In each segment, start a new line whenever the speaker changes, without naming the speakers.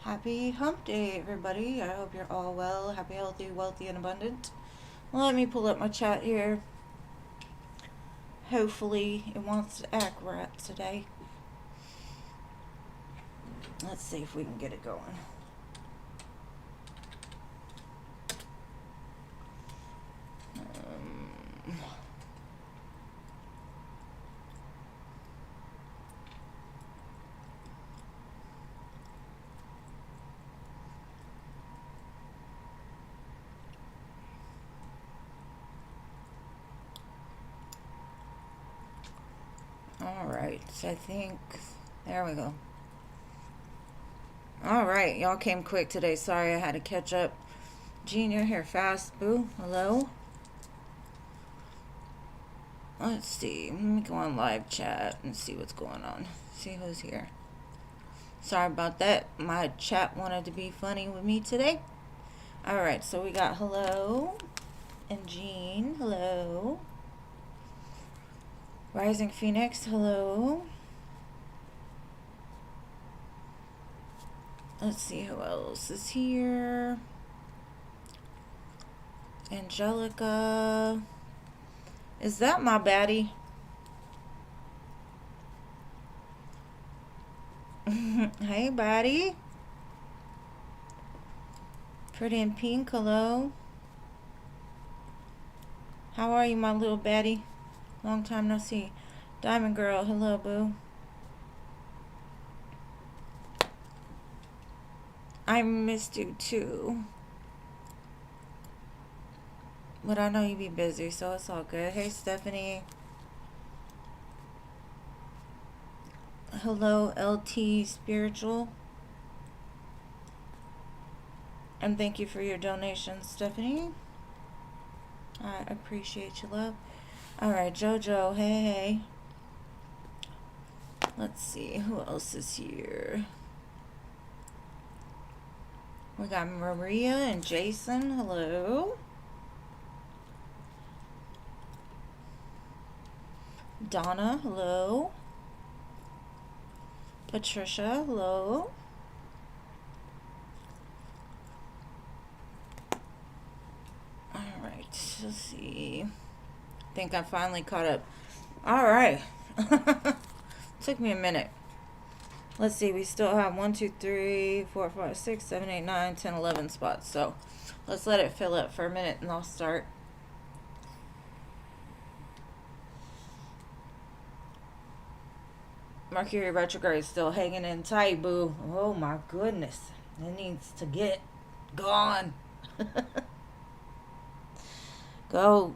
Happy hump day, everybody. I hope you're all well, happy, healthy, wealthy, and abundant. Let me pull up my chat here. Hopefully, it wants to act right today. Let's see if we can get it going. Alright, I think, there we go. Alright, y'all came quick today. Sorry I had to catch up. Jean, you're here fast, boo. Hello? Let's see. Let me go on live chat and see what's going on. See who's here. Sorry about that. My chat wanted to be funny with me today. Alright, so we got hello and Jean. Hello. Rising Phoenix. Hello. Let's see who else is here. Angelica. Is that my baddie? Hey, baddie. Pretty in pink. Hello. How are you, my little baddie? Long time no see. Diamond Girl. Hello, boo. I missed you too. But I know you be busy, so it's all good. Hey, Stephanie. Hello, LT Spiritual. And thank you for your donation, Stephanie. I appreciate you, love. Alright, JoJo. Hey, hey. Let's see. Who else is here? We got Maria and Jason. Hello. Donna. Hello. Patricia. Hello. Alright. Let's see. I think I finally caught up. Alright. Took me a minute. Let's see, we still have 1, 2, 3, 4, 5, 6, 7, 8, 9, 10, 11 spots. So let's let it fill up for a minute and I'll start. Mercury retrograde is still hanging in tight, boo. Oh my goodness. It needs to get gone. Go.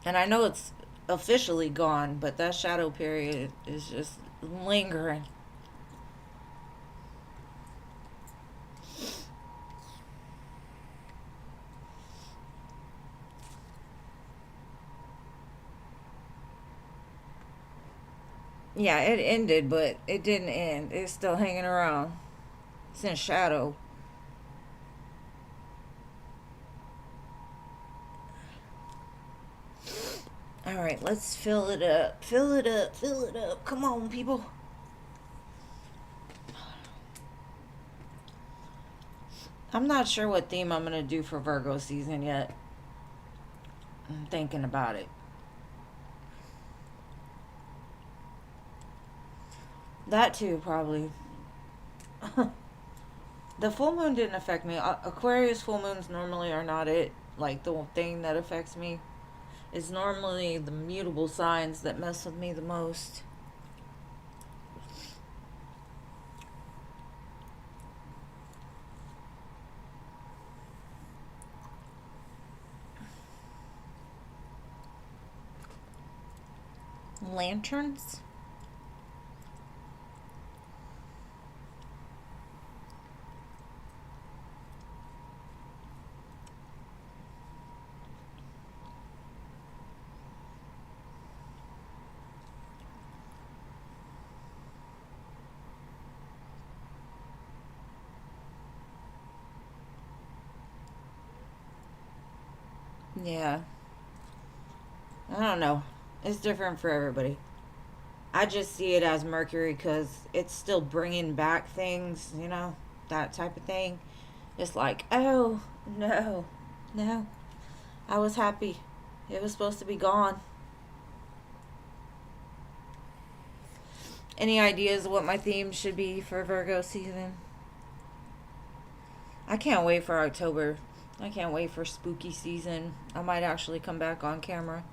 And I know it's officially gone, but that shadow period is just lingering. Yeah, it ended, but it didn't end. It's still hanging around. It's in shadow. Alright, let's fill it up. Fill it up. Fill it up. Come on, people. I'm not sure what theme I'm going to do for Virgo season yet. I'm thinking about it. That too, probably. The full moon didn't affect me. Aquarius full moons normally are not it. Like, the thing that affects me. It's normally the mutable signs that mess with me the most. Lanterns? Yeah. I don't know. It's different for everybody. I just see it as Mercury because it's still bringing back things, you know, that type of thing. It's like, oh, no, no. I was happy. It was supposed to be gone. Any ideas of what my theme should be for Virgo season? I can't wait for October. I can't wait for spooky season. I might actually come back on camera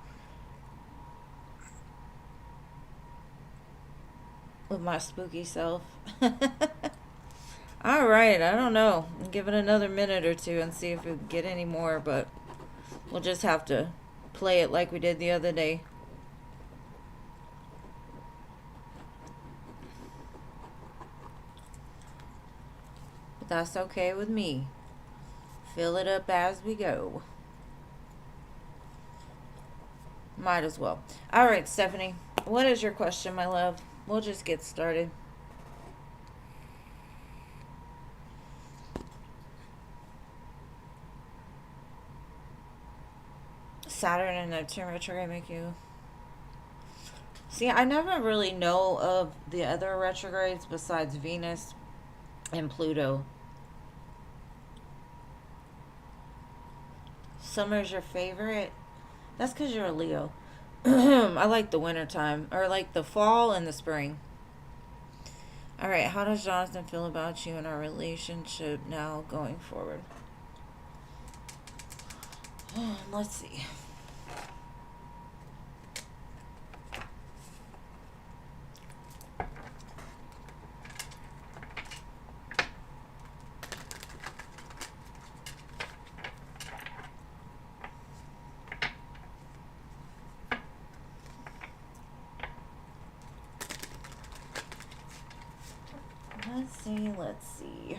with my spooky self. All right, I don't know. Give it another minute or two and see if we get any more, but we'll just have to play it like we did the other day. But that's okay with me. Fill it up as we go. Might as well. All right, Stephanie, what is your question, my love? We'll just get started. Saturn and Neptune retrograde make you... See, I never really know of the other retrogrades besides Venus and Pluto. Summer's your favorite? That's because you're a Leo. I like the winter time, or like the fall and the spring. All right, how does Jonathan feel about you and our relationship now going forward? Let's see. Let's see.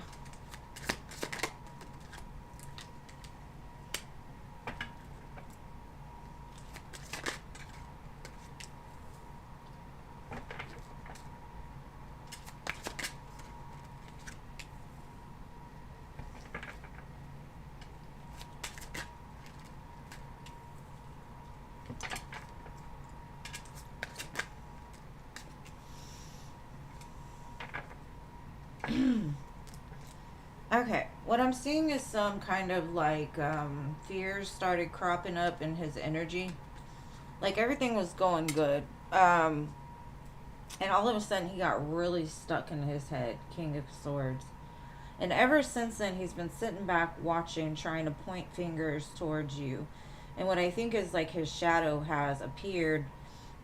Okay, what I'm seeing is some kind of like fears started cropping up in his energy. Like everything was going good. And all of a sudden he got really stuck in his head, King of Swords. And ever since then he's been sitting back watching, trying to point fingers towards you. And what I think is like his shadow has appeared,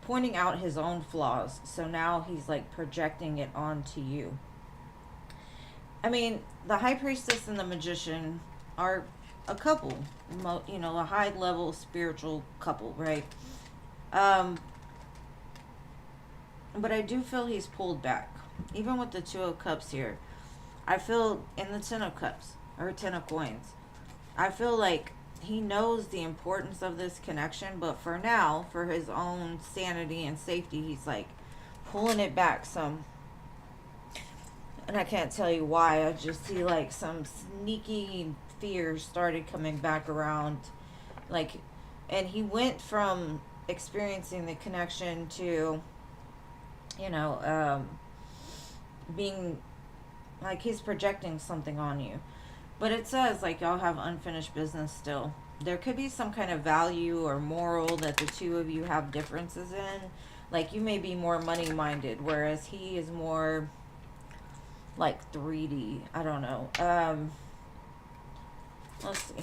pointing out his own flaws. So now he's like projecting it onto you. I mean, the High Priestess and the Magician are a couple, you know, a high level spiritual couple, right? But I do feel he's pulled back. Even with the Two of Cups here, I feel in the Ten of Cups, or Ten of Coins, I feel like he knows the importance of this connection, but for now, for his own sanity and safety, he's like pulling it back some. And I can't tell you why. I just see like some sneaky fears started coming back around. Like, and he went from experiencing the connection to, you know, being like he's projecting something on you. But it says like y'all have unfinished business still. There could be some kind of value or moral that the two of you have differences in. Like you may be more money minded, whereas he is more like 3D. I don't know. Let's see.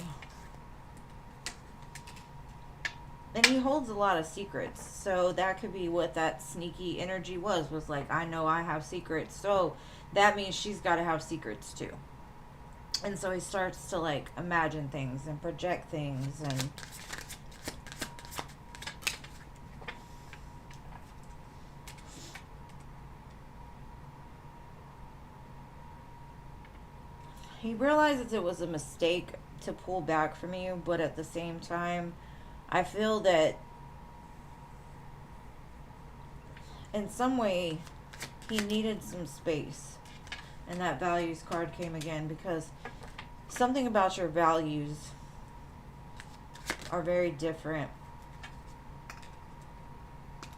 And he holds a lot of secrets. So that could be what that sneaky energy was like, I know I have secrets. So that means she's got to have secrets too. And so he starts to like imagine things and project things and he realizes it was a mistake to pull back from you, but at the same time, I feel that in some way he needed some space. And that values card came again because something about your values are very different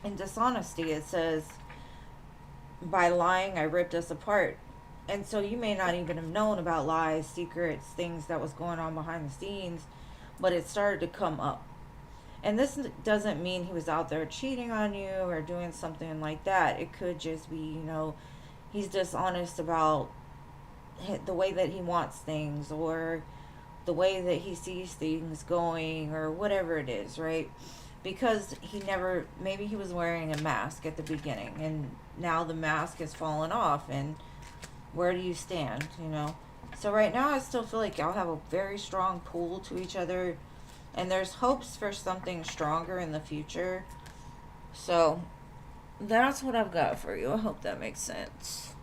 in dishonesty, it says, by lying, I ripped us apart. And so you may not even have known about lies, secrets, things that was going on behind the scenes, but it started to come up. And this doesn't mean he was out there cheating on you or doing something like that. It could just be, he's dishonest about the way that he wants things, or the way that he sees things going, or whatever it is, right? Because maybe he was wearing a mask at the beginning, and now the mask has fallen off, and where do you stand? So right now I still feel like y'all have a very strong pull to each other, and there's hopes for something stronger in the future. So that's what I've got for you. I hope that makes sense.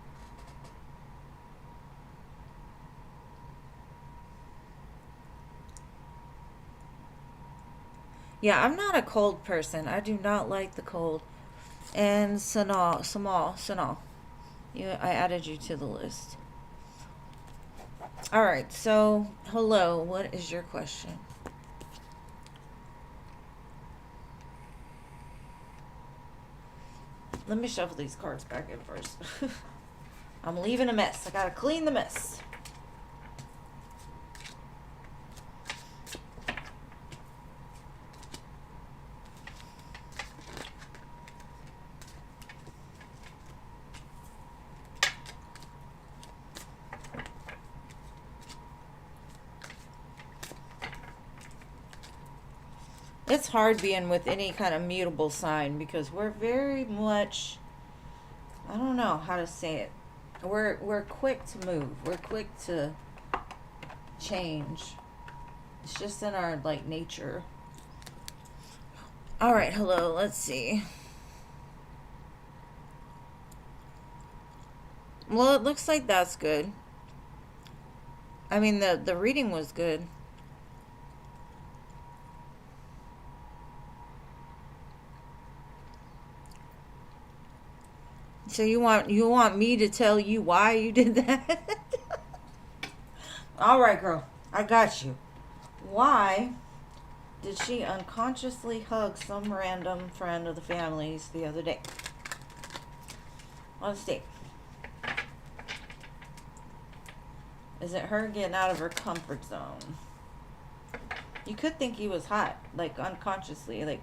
Yeah, I'm not a cold person. I do not like the cold. And Sanal. I added you to the list. Alright, so, hello, what is your question? Let me shuffle these cards back in first. I'm leaving a mess. I gotta clean the mess. It's hard being with any kind of mutable sign because we're very much, I don't know how to say it. We're quick to move. We're quick to change. It's just in our nature. All right, hello. Let's see. Well, it looks like that's good. I mean, the reading was good. So you want me to tell you why you did that? All right, girl. I got you. Why did she unconsciously hug some random friend of the family's the other day? Let's see. Is it her getting out of her comfort zone? You could think he was hot, unconsciously, I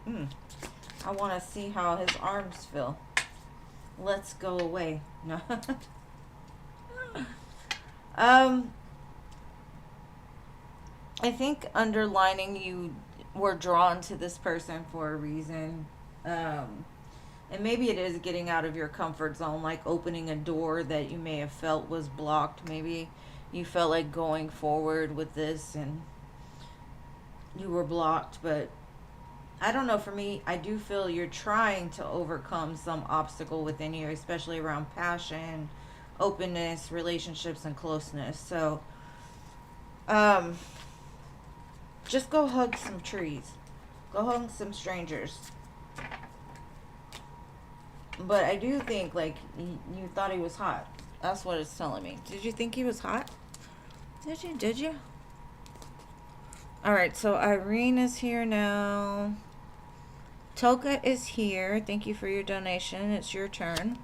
want to see how his arms feel. Let's go away. No. I think underlining, you were drawn to this person for a reason. And maybe it is getting out of your comfort zone, like opening a door that you may have felt was blocked. Maybe you felt like going forward with this and you were blocked, but I don't know, for me, I do feel you're trying to overcome some obstacle within you, especially around passion, openness, relationships, and closeness. So, just go hug some trees. Go hug some strangers. But I do think, you thought he was hot. That's what it's telling me. Did you think he was hot? Did you? Alright, so Irene is here now. Toka is here. Thank you for your donation. It's your turn.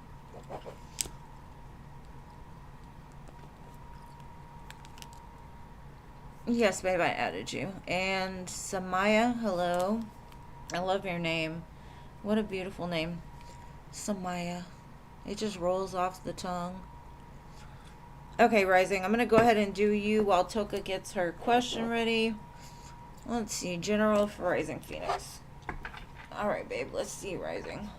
Yes, babe, I added you. And Samaya, hello. I love your name. What a beautiful name. Samaya. It just rolls off the tongue. Okay, Rising, I'm going to go ahead and do you while Toka gets her question ready. Let's see. General for Rising Phoenix. Alright, babe. Let's see, Rising.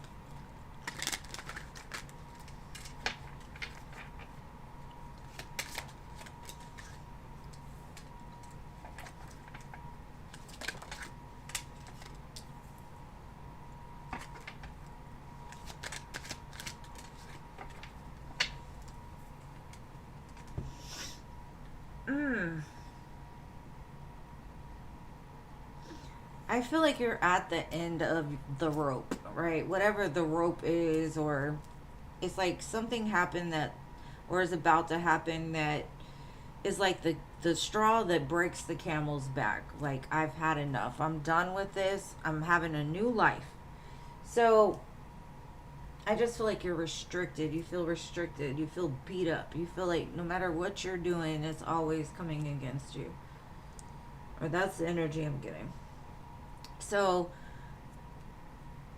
I feel like you're at the end of the rope, right? Whatever the rope is, or it's like something happened that, or is about to happen, that is like the straw that breaks the camel's back. Like, I've had enough. I'm done with this. I'm having a new life. So I just feel like you're restricted. You feel restricted. You feel beat up. You feel like no matter what you're doing, it's always coming against you. Or that's the energy I'm getting. So,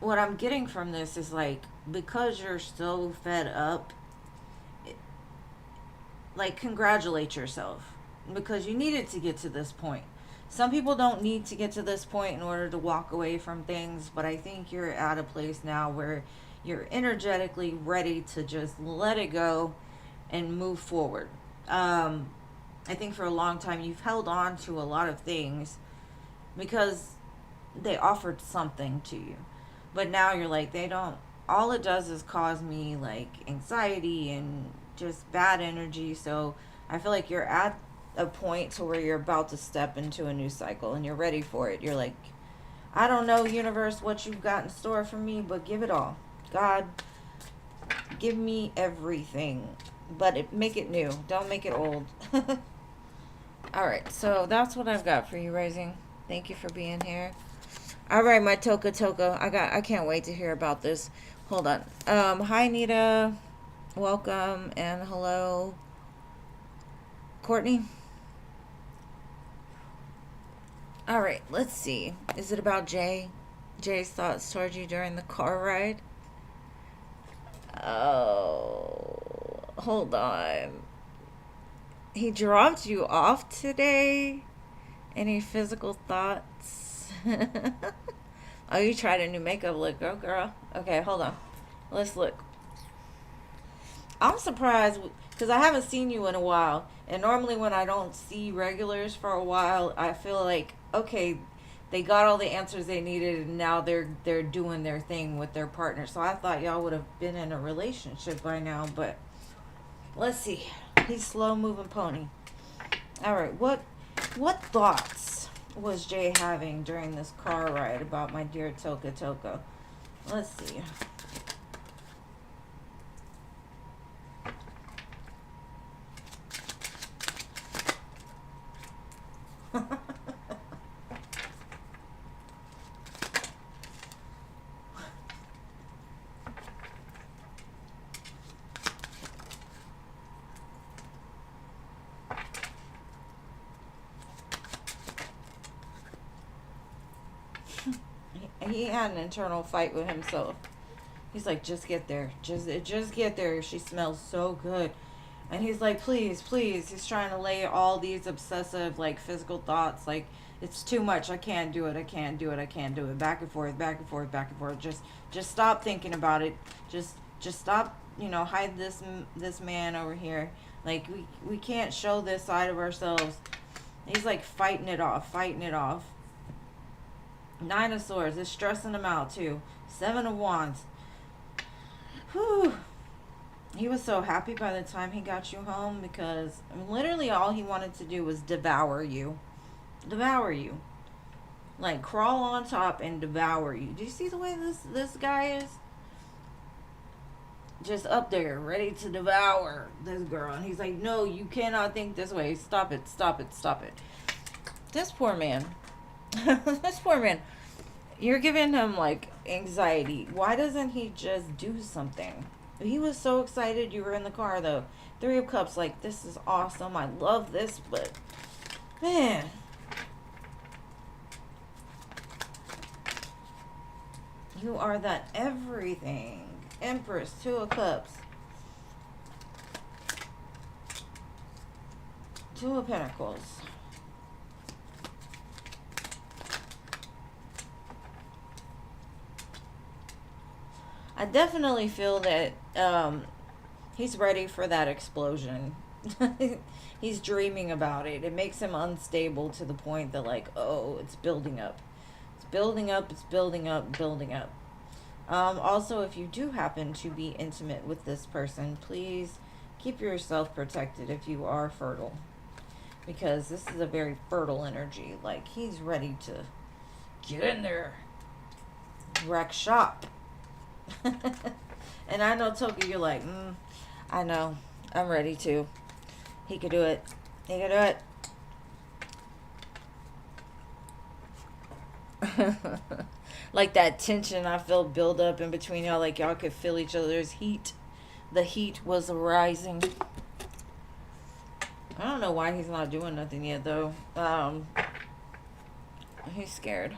what I'm getting from this is like, because you're so fed up, like, congratulate yourself. Because you needed to get to this point. Some people don't need to get to this point in order to walk away from things, but I think you're at a place now where you're energetically ready to just let it go and move forward. I think for a long time you've held on to a lot of things because they offered something to you. But now you're like, they don't, all it does is cause me like anxiety and just bad energy. So I feel like you're at a point to where you're about to step into a new cycle and you're ready for it. You're like, I don't know, universe, what you've got in store for me, but give it all. God, give me everything, but make it new. Don't make it old. All right, so that's what I've got for you, Rising. Thank you for being here. All right, my Toka. I can't wait to hear about this. Hold on. Hi, Nita. Welcome and hello, Courtney. All right, let's see. Is it about Jay? Jay's thoughts towards you during the car ride? Oh, hold on. He dropped you off today? Any physical thoughts? Oh, you tried a new makeup look. Oh, girl. Okay, hold on. Let's look. I'm surprised because I haven't seen you in a while. And normally when I don't see regulars for a while, I feel like, okay, they got all the answers they needed and now they're doing their thing with their partner. So I thought y'all would have been in a relationship by now, but let's see. He's slow moving pony. All right, what thoughts was Jay having during this car ride about my dear Toka? Let's see. He had an internal fight with himself. He's like, just get there. Just get there. She smells so good. And he's like, please. He's trying to lay all these obsessive, like, physical thoughts. Like, it's too much. I can't do it. Back and forth. Just stop thinking about it. Just stop, hide this man over here. Like, we can't show this side of ourselves. He's like fighting it off. Nine of Swords is stressing him out too. 7 of Wands. Whew. He was so happy by the time he got you home because literally all he wanted to do was devour you. Like crawl on top and devour you. Do you see the way this guy is? Just up there, ready to devour this girl. And he's like, no, you cannot think this way. Stop it. This poor man. You're giving him like anxiety. Why doesn't he just do something? He was so excited you were in the car though. 3 of Cups, like, this is awesome. I love this, but man. You are that everything. Empress, 2 of Cups. 2 of Pentacles. I definitely feel that he's ready for that explosion. He's dreaming about it. It makes him unstable to the point that, like, oh, it's building up. Also, if you do happen to be intimate with this person, please keep yourself protected if you are fertile. Because this is a very fertile energy. Like, he's ready to get in there. Wreck shop. And I know, Toki, you're like, I know. I'm ready to. He could do it. Like that tension I feel build up in between y'all, like y'all could feel each other's heat. The heat was rising. I don't know why he's not doing nothing yet though. He's scared.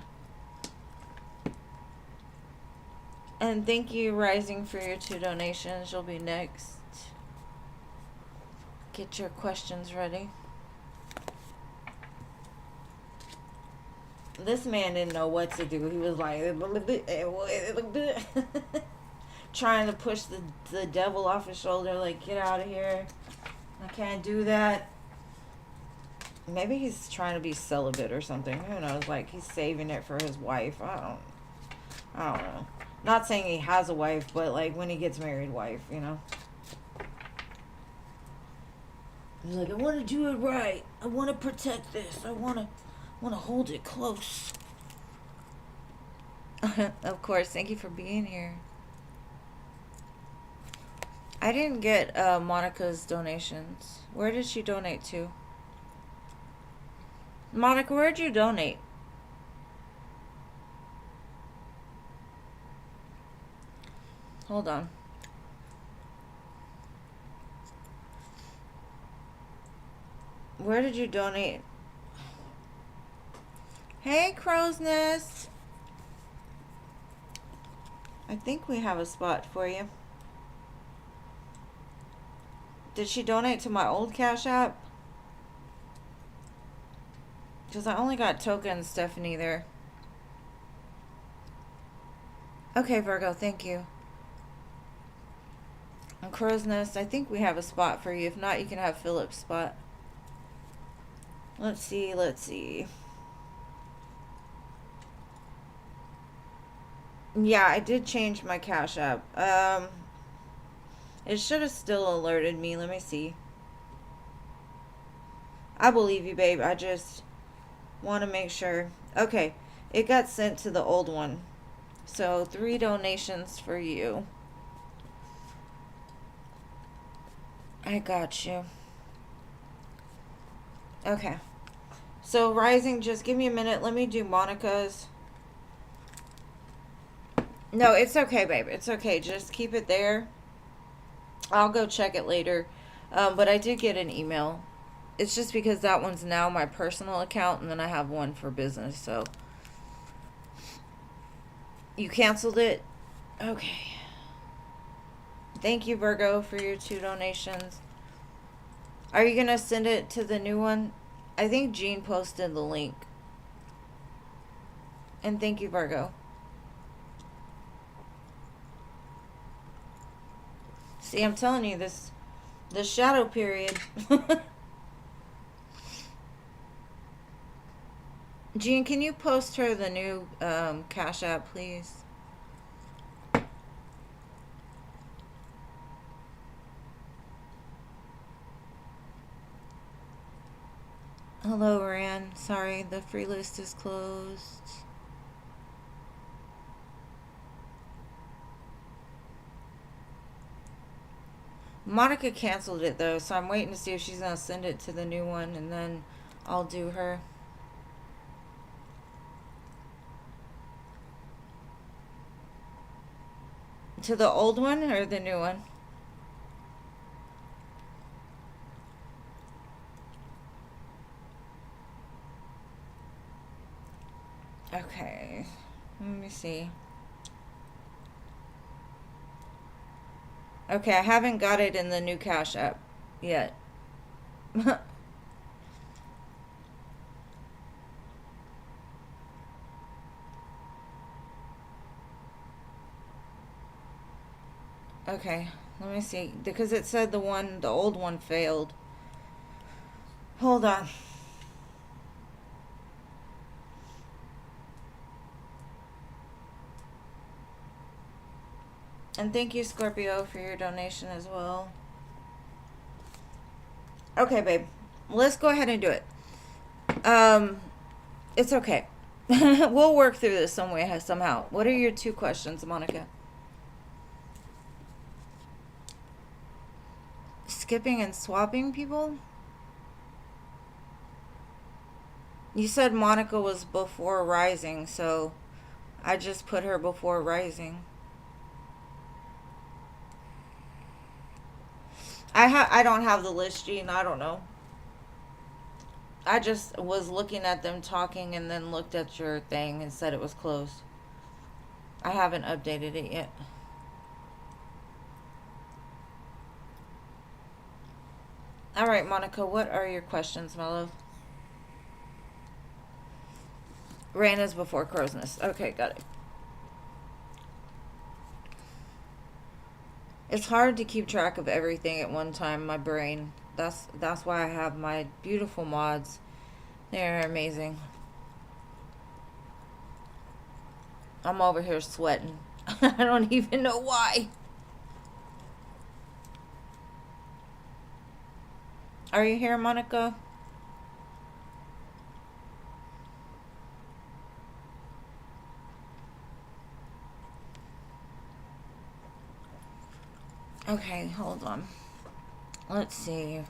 And thank you, Rising, for your 2 donations. You'll be next. Get your questions ready. This man didn't know what to do. He was like trying to push the devil off his shoulder, like, get out of here. I can't do that. Maybe he's trying to be celibate or something. Who knows? Like, he's saving it for his wife. I don't know. Not saying he has a wife, but like when he gets married, wife, you know. He's like, I want to do it right. I want to protect this. I want to hold it close. Of course. Thank you for being here. I didn't get Monica's donations. Where did she donate to? Monica, where'd you donate? Hold on. Where did you donate? Hey, Crow's Nest. I think we have a spot for you. Did she donate to my old Cash App? Because I only got tokens, Stephanie, there. Okay, Virgo, thank you. And Crow's Nest, I think we have a spot for you. If not, you can have Philip's spot. Let's see. Yeah, I did change my Cash App. It should have still alerted me. Let me see. I believe you, babe. I just want to make sure. Okay, it got sent to the old one. So 3 donations for you. I got you. Okay. So Rising, just give me a minute. Let me do Monica's. No, it's okay, babe. It's okay. Just keep it there. I'll go check it later. But I did get an email. It's just because that one's now my personal account, and then I have one for business. So you canceled it? Okay. Thank you, Virgo, for your 2 donations. Are you going to send it to the new one? I think Jean posted the link. And thank you, Virgo. See, I'm telling you, the shadow period. Jean, can you post her the new Cash App, please? Hello, Rand. Sorry, the free list is closed. Monica canceled it, though, so I'm waiting to see if she's going to send it to the new one, and then I'll do her. To the old one or the new one? Okay. Let me see. Okay, I haven't got it in the new Cash App yet. Okay, let me see. Because it said the old one failed. Hold on. And thank you, Scorpio, for your donation as well. Okay, babe. Let's go ahead and do it. It's okay. We'll work through this some way, somehow. What are your 2 questions, Monica? Skipping and swapping people? You said Monica was before Rising, so I just put her before rising. I don't have the list, Gene. I don't know. I just was looking at them talking and then looked at your thing and said it was closed. I haven't updated it yet. All right, Monica, what are your questions, my love? Rain is before crow's nest. Okay, got it. It's hard to keep track of everything at one time, my brain. That's why I have my beautiful mods. They're amazing. I'm over here sweating. I don't even know why. Are you here, Monica? Okay, hold on. Let's see.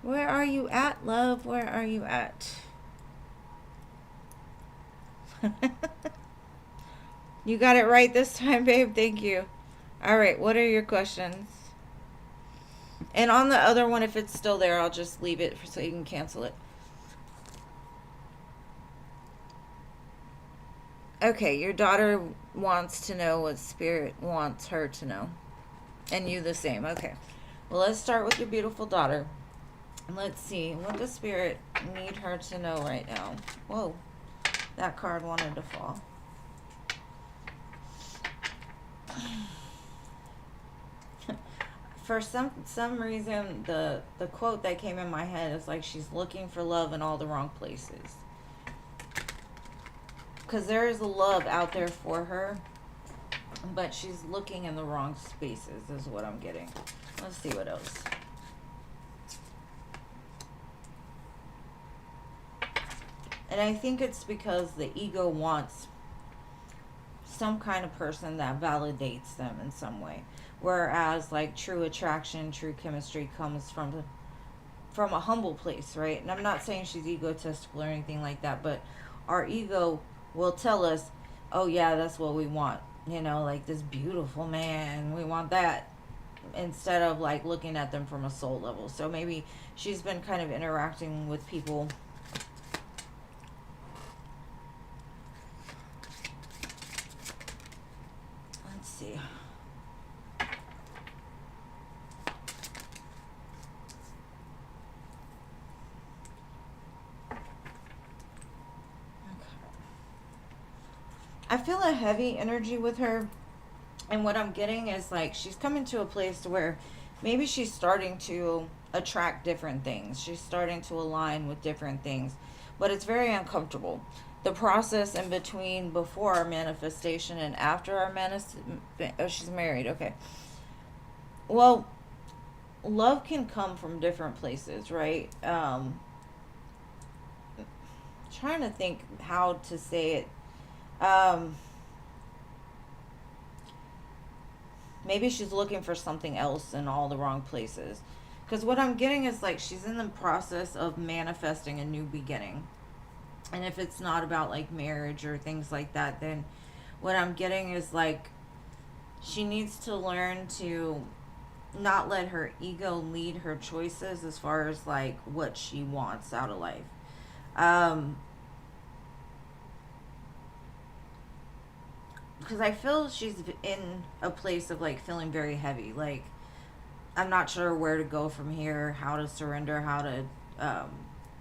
Where are you at, love? Where are you at? You got it right this time, babe. Thank you. All right, what are your questions? And on the other one, if it's still there, I'll just leave it so you can cancel it. Okay, your daughter wants to know what Spirit wants her to know. And you the same. Okay. Well, let's start with your beautiful daughter. Let's see. What does Spirit need her to know right now? Whoa. That card wanted to fall. For some reason, the quote that came in my head is like she's looking for love in all the wrong places. Because there is a love out there for her, but she's looking in the wrong spaces is what I'm getting. Let's see what else. And I think it's because the ego wants some kind of person that validates them in some way. Whereas like true attraction, true chemistry comes from a humble place, right? And I'm not saying she's egotistical or anything like that, but our ego will tell us, oh yeah, that's what we want. You know, like this beautiful man, we want that. Instead of like looking at them from a soul level. So maybe she's been kind of interacting with people. Let's see. I feel a heavy energy with her, and what I'm getting is like she's coming to a place where maybe she's starting to attract different things. She's starting to align with different things, but it's very uncomfortable. The process in between before our manifestation and after our oh, she's married. Okay. Well, love can come from different places, right? Trying to think how to say it. Maybe she's looking for something else in all the wrong places. Because what I'm getting is like she's in the process of manifesting a new beginning. And if it's not about like marriage or things like that, then what I'm getting is like she needs to learn to not let her ego lead her choices as far as like what she wants out of life. Because I feel she's in a place of like feeling very heavy. Like I'm not sure where to go from here, how to surrender, how to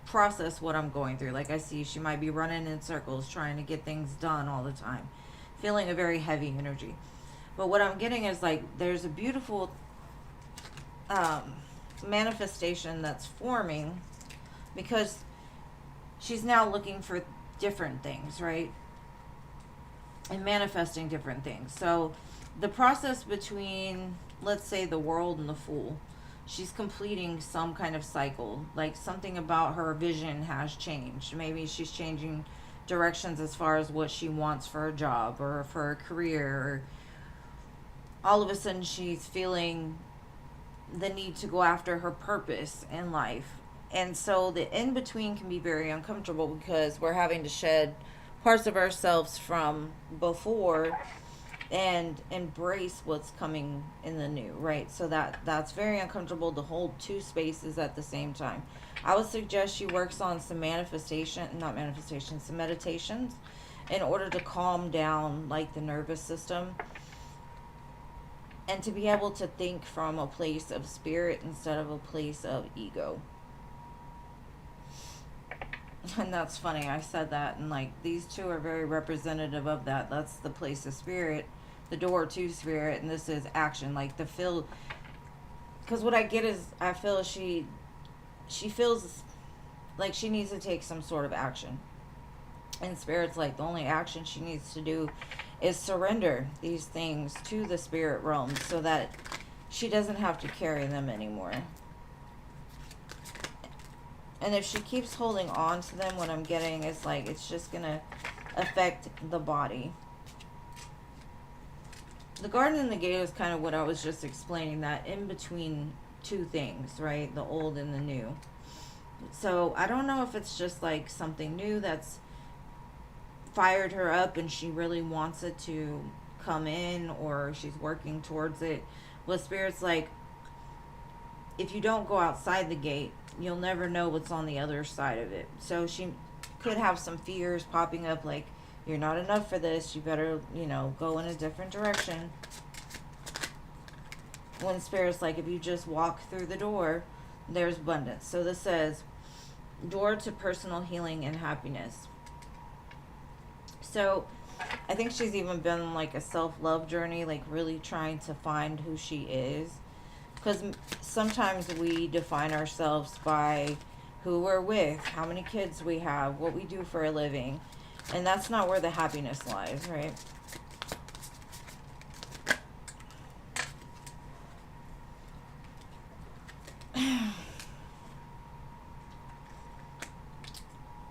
process what I'm going through. Like I see she might be running in circles trying to get things done all the time, feeling a very heavy energy. But what I'm getting is like there's a beautiful manifestation that's forming because she's now looking for different things, right? And manifesting different things. So the process between, let's say, the world and the fool, she's completing some kind of cycle. Like something about her vision has changed. Maybe she's changing directions as far as what she wants for a job or for a career. all of a sudden she's feeling the need to go after her purpose in life. And so the in between can be very uncomfortable because we're having to shed parts of ourselves from before and embrace what's coming in the new, right? So that's very uncomfortable to hold two spaces at the same time. I would suggest she works on some some meditations in order to calm down like the nervous system and to be able to think from a place of spirit instead of a place of ego. And that's funny, I said that, and like these two are very representative of that. That's the place of spirit, the door to spirit, and this is action. Like the feel, because what I get is I feel she feels like she needs to take some sort of action, and spirit's like the only action she needs to do is surrender these things to the spirit realm so that she doesn't have to carry them anymore. And if she keeps holding on to them, what I'm getting is like it's just gonna affect the body. The garden and the gate is kind of what I was just explaining, that in between two things, right? The old and the new. So I don't know if it's just like something new that's fired her up and she really wants it to come in, or she's working towards it. Well, spirit's like, if you don't go outside the gate, you'll never know what's on the other side of it. So she could have some fears popping up, like, you're not enough for this, you better, go in a different direction. When spirit's like, if you just walk through the door, there's abundance. So this says, door to personal healing and happiness. So I think she's even been on like a self-love journey, like really trying to find who she is. Because sometimes we define ourselves by who we're with, how many kids we have, what we do for a living. And that's not where the happiness lies, right?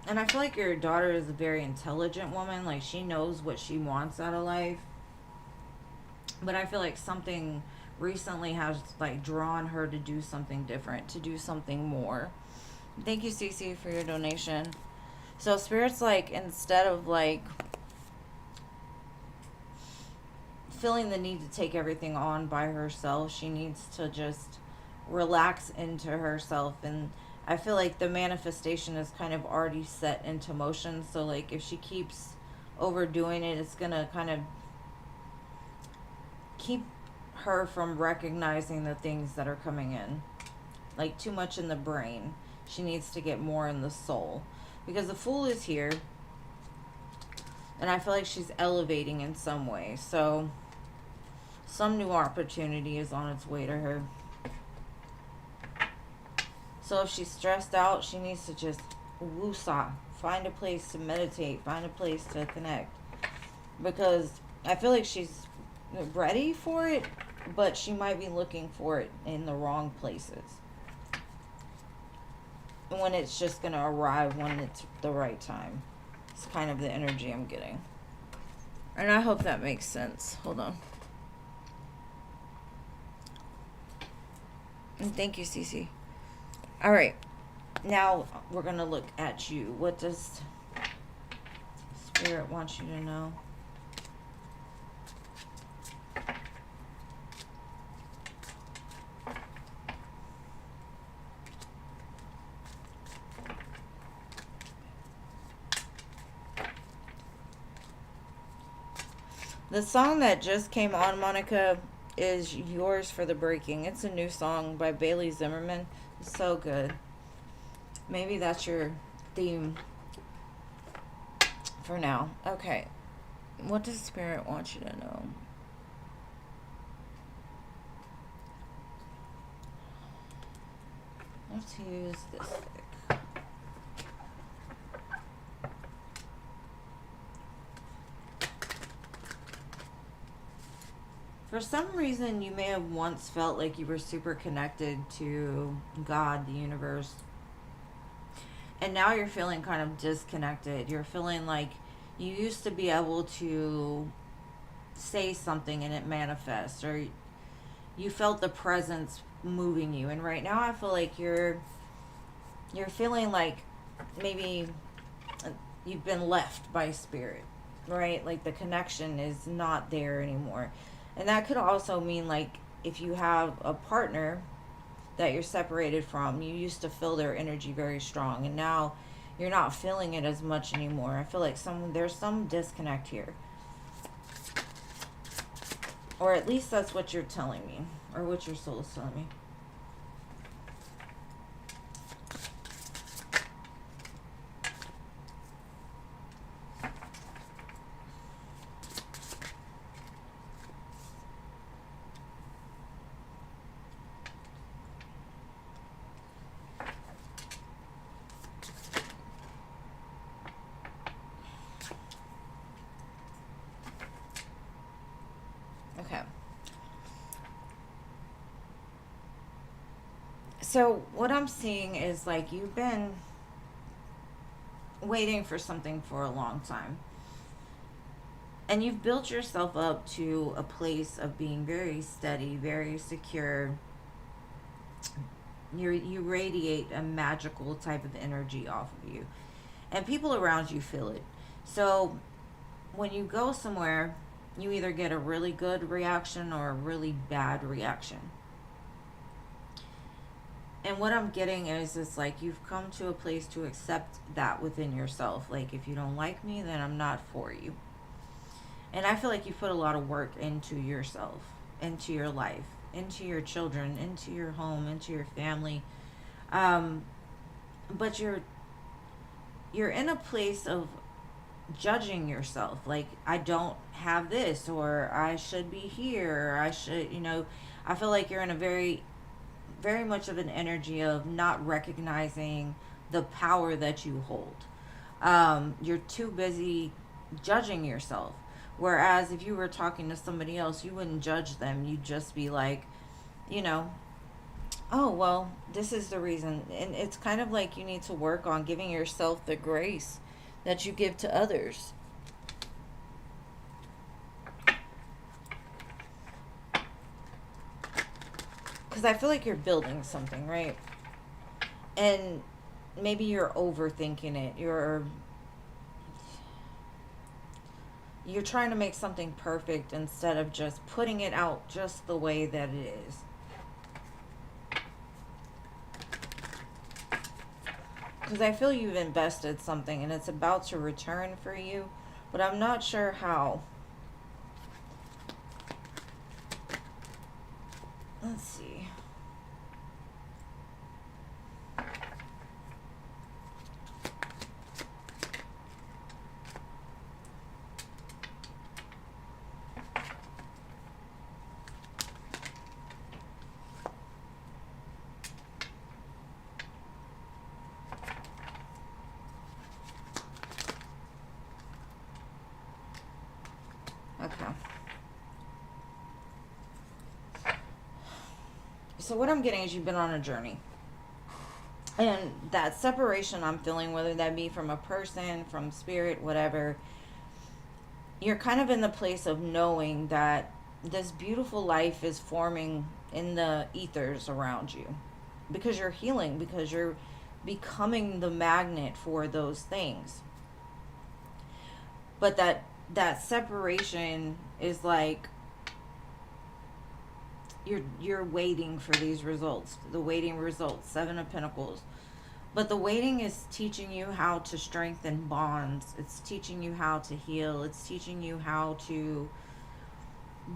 And I feel like your daughter is a very intelligent woman. Like, she knows what she wants out of life. But I feel like something recently has, like, drawn her to do something different, to do something more. Thank you, Cece, for your donation. So, Spirit's like, instead of, like, feeling the need to take everything on by herself, she needs to just relax into herself. And I feel like the manifestation is kind of already set into motion. So, like, if she keeps overdoing it, it's going to kind of keep her from recognizing the things that are coming in. Like, too much in the brain. She needs to get more in the soul. Because the Fool is here. And I feel like she's elevating in some way. So, some new opportunity is on its way to her. So if she's stressed out, she needs to just woosah. Find a place to meditate. Find a place to connect. Because I feel like she's ready for it, but she might be looking for it in the wrong places. When it's just going to arrive when it's the right time. It's kind of the energy I'm getting. And I hope that makes sense. Hold on. And thank you, Cece. All right, now we're going to look at you. What does Spirit want you to know? The song that just came on, Monica, is Yours for the Breaking. It's a new song by Bailey Zimmerman. It's so good. Maybe that's your theme for now. Okay. What does Spirit want you to know? Let's use this stick. For some reason, you may have once felt like you were super connected to God, the universe. And now you're feeling kind of disconnected. You're feeling like you used to be able to say something and it manifests, or you felt the presence moving you. And right now I feel like you're feeling like maybe you've been left by spirit, right? Like the connection is not there anymore. And that could also mean like if you have a partner that you're separated from, you used to feel their energy very strong, and now you're not feeling it as much anymore. I feel like there's some disconnect here. Or at least that's what you're telling me, or what your soul is telling me. Okay. So what I'm seeing is like you've been waiting for something for a long time. And you've built yourself up to a place of being very steady, very secure. You radiate a magical type of energy off of you. And people around you feel it. So when you go somewhere, you either get a really good reaction or a really bad reaction. And what I'm getting is it's like you've come to a place to accept that within yourself. Like, if you don't like me, then I'm not for you. And I feel like you put a lot of work into yourself, into your life, into your children, into your home, into your family. But you're in a place of judging yourself. Like, I don't have this, or I should be here, or I should, I feel like you're in a very, very much of an energy of not recognizing the power that you hold. You're too busy judging yourself. Whereas if you were talking to somebody else, you wouldn't judge them. You'd just be like, you know, oh, well, this is the reason. And it's kind of like you need to work on giving yourself the grace that you give to others. Because I feel like you're building something, right? And maybe you're overthinking it. You're trying to make something perfect instead of just putting it out just the way that it is. Because I feel you've invested something and it's about to return for you, but I'm not sure how. Let's see. Okay. So what I'm getting is you've been on a journey. And that separation I'm feeling, whether that be from a person, from spirit, whatever, you're kind of in the place of knowing that this beautiful life is forming in the ethers around you. Because you're healing, because you're becoming the magnet for those things. But that separation is like you're waiting for these results, the waiting results, 7 of Pentacles. But the waiting is teaching you how to strengthen bonds. It's teaching you how to heal. It's teaching you how to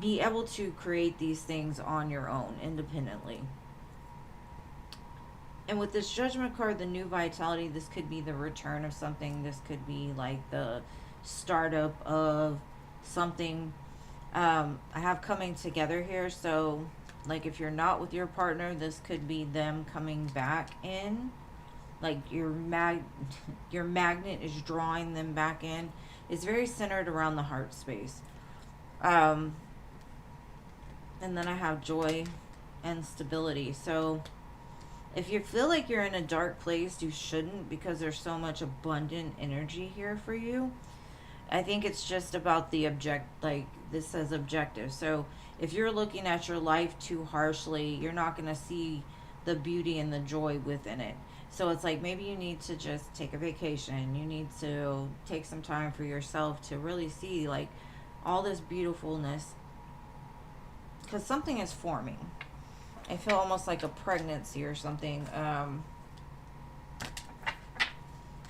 be able to create these things on your own, independently. And with this Judgment card, the new vitality, this could be the return of something. This could be like the startup of something. I have coming together here, so like if you're not with your partner, this could be them coming back in. Like your magnet is drawing them back in. It's very centered around the heart space. And then I have joy and stability. So if you feel like you're in a dark place, you shouldn't, because there's so much abundant energy here for you. I think it's just about the this says objective. So if you're looking at your life too harshly, you're not going to see the beauty and the joy within it. So it's like maybe you need to just take a vacation. You need to take some time for yourself to really see like all this beautifulness, because something is forming. I feel almost like a pregnancy or something.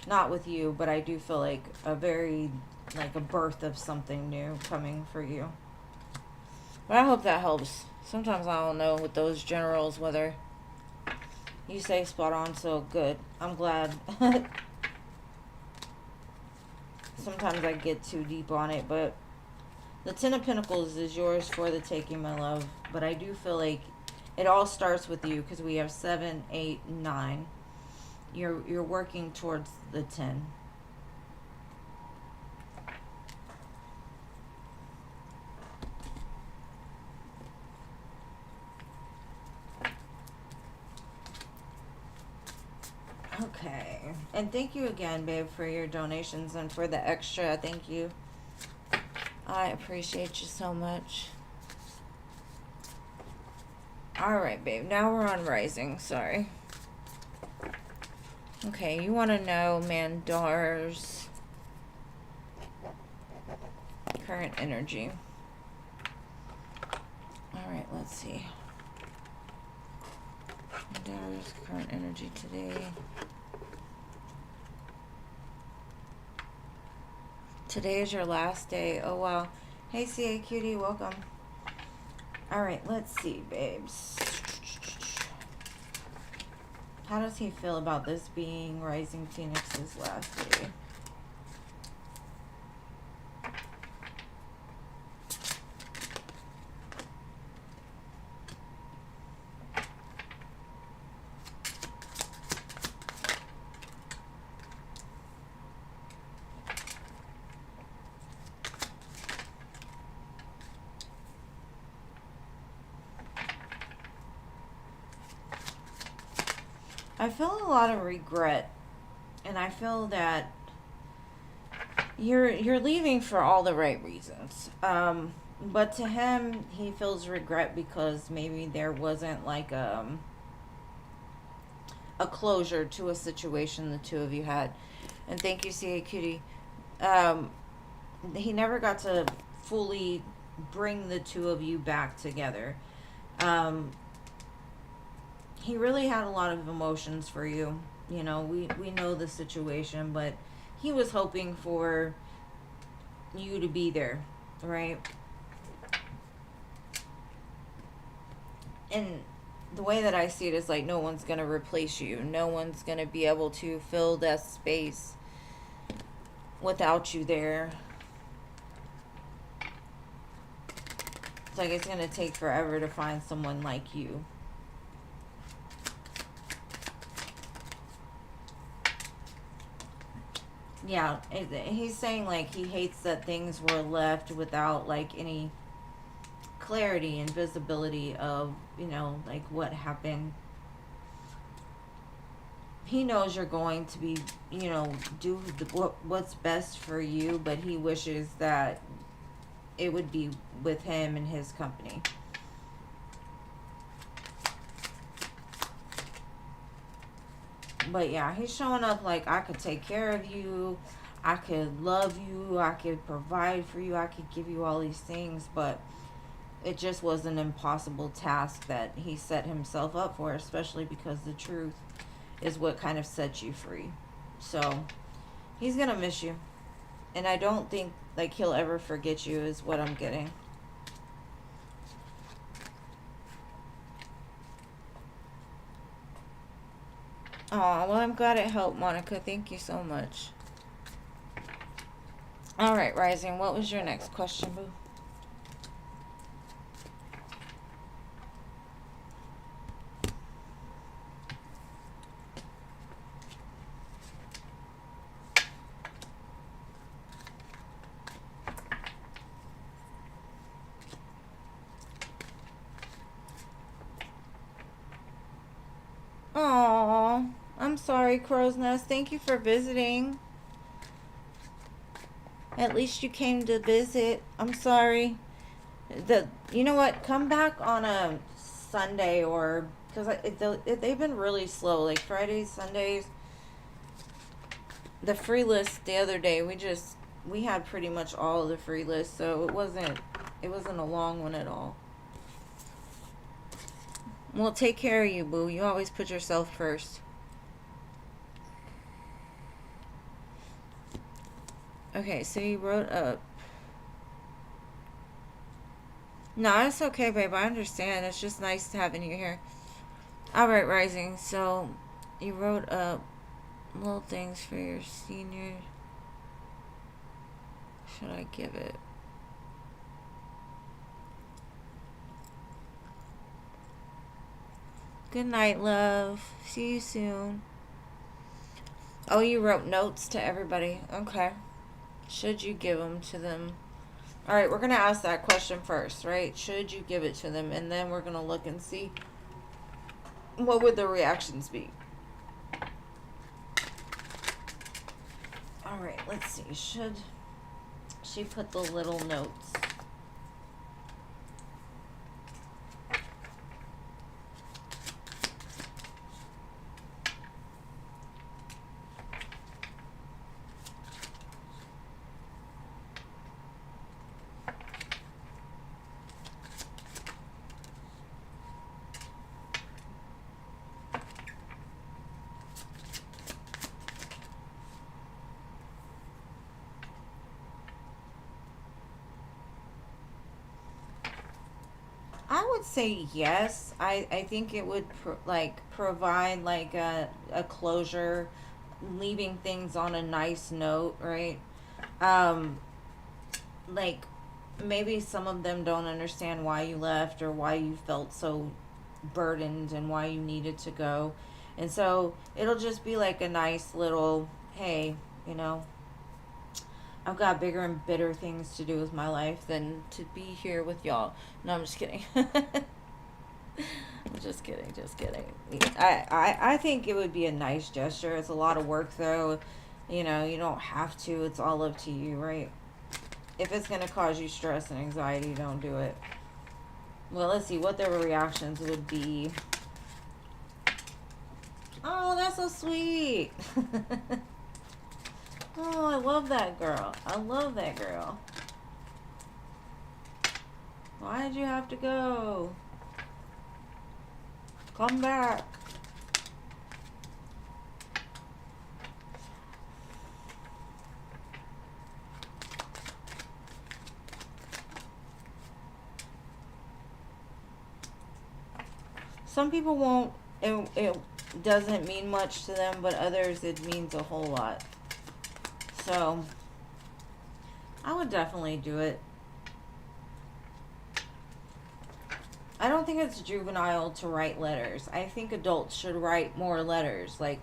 Not with you, but I do feel like a birth of something new coming for you. But I hope that helps. Sometimes I don't know with those generals whether you say spot on, so good. I'm glad. Sometimes I get too deep on it, but the Ten of Pentacles is yours for the taking, my love. But I do feel like it all starts with you, because we have 7, 8, 9. You're working towards the 10. Okay. And thank you again, babe, for your donations and for the extra. Thank you. I appreciate you so much. All right, babe. Now we're on rising. Sorry. Okay, you want to know Mandar's current energy. All right, let's see. Mandar's current energy today. Today is your last day. Oh, wow. Hey, CA Cutie, welcome. All right, let's see, babes. How does he feel about this being Rising Phoenix's last day? I feel a lot of regret, and I feel that you're leaving for all the right reasons. But to him, he feels regret because maybe there wasn't like a closure to a situation the two of you had. And thank you, CA Cutie. He never got to fully bring the two of you back together. He really had a lot of emotions for you. You know, we know the situation, but he was hoping for you to be there, right? And the way that I see it is like no one's going to replace you. No one's going to be able to fill that space without you there. It's like it's going to take forever to find someone like you. Yeah, he's saying like he hates that things were left without like any clarity and visibility of, you know, like what happened. He knows you're going to be, you know, do what's best for you, but he wishes that it would be with him and his company. But yeah, he's showing up like I could take care of you, I could love you, I could provide for you, I could give you all these things, but it just was an impossible task that he set himself up for, especially because the truth is what kind of sets you free. So he's gonna miss you, and I don't think like he'll ever forget you is what I'm getting. Oh, well, I'm glad it helped, Monica. Thank you so much. All right, Rising, what was your next question, boo? Oh, I'm sorry, Crow's Nest. Thank you for visiting. At least you came to visit. I'm sorry. You know what? Come back on a Sunday, or because they've been really slow. Like Fridays, Sundays. The free list the other day, we had pretty much all of the free list, so it wasn't a long one at all. Well, take care of you, boo. You always put yourself first. Okay, so you wrote up. No, it's okay, babe. I understand. It's just nice having you here. Alright, Rising. So, you wrote up little things for your senior. Should I give it? Good night, love. See you soon. Oh, you wrote notes to everybody. Okay. Should you give them to them? All right, we're going to ask that question first, right? Should you give it to them? And then we're going to look and see what would the reactions be. All right, let's see. Should she put the little notes? I would say yes. I think it would provide like a closure, leaving things on a nice note, right? Um, like maybe some of them don't understand why you left or why you felt so burdened and why you needed to go. And so it'll just be like a nice little, hey, you know, I've got bigger and better things to do with my life than to be here with y'all. No, I'm just kidding. Just kidding, just kidding. I think it would be a nice gesture. It's a lot of work, though. You know, you don't have to. It's all up to you, right? If it's going to cause you stress and anxiety, don't do it. Well, let's see what their reactions would be. Oh, that's so sweet. Oh, I love that girl. I love that girl. Why did you have to go? Come back. Some people won't, it doesn't mean much to them, but others it means a whole lot. So, I would definitely do it. I don't think it's juvenile to write letters. I think adults should write more letters. Like,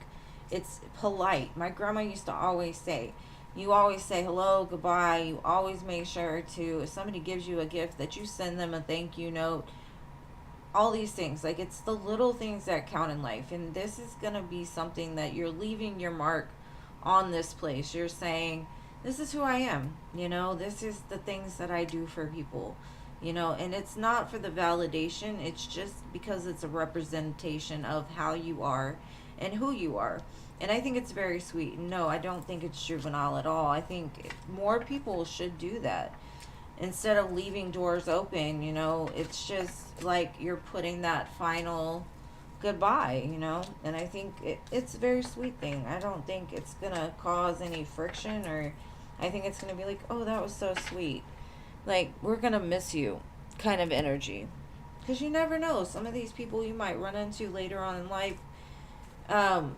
it's polite. My grandma used to always say, you always say hello, goodbye. You always make sure to, if somebody gives you a gift, that you send them a thank you note. All these things. Like, it's the little things that count in life. And this is going to be something that you're leaving your mark on this place. You're saying, this is who I am. You know, this is the things that I do for people. You know, and it's not for the validation. It's just because it's a representation of how you are and who you are. And I think it's very sweet. No, I don't think it's juvenile at all. I think more people should do that. Instead of leaving doors open, you know, it's just like you're putting that final goodbye, you know. And I think it's a very sweet thing. I don't think it's going to cause any friction, or I think it's going to be like, oh, that was so sweet. Like, we're going to miss you kind of energy. Because you never know. Some of these people you might run into later on in life. And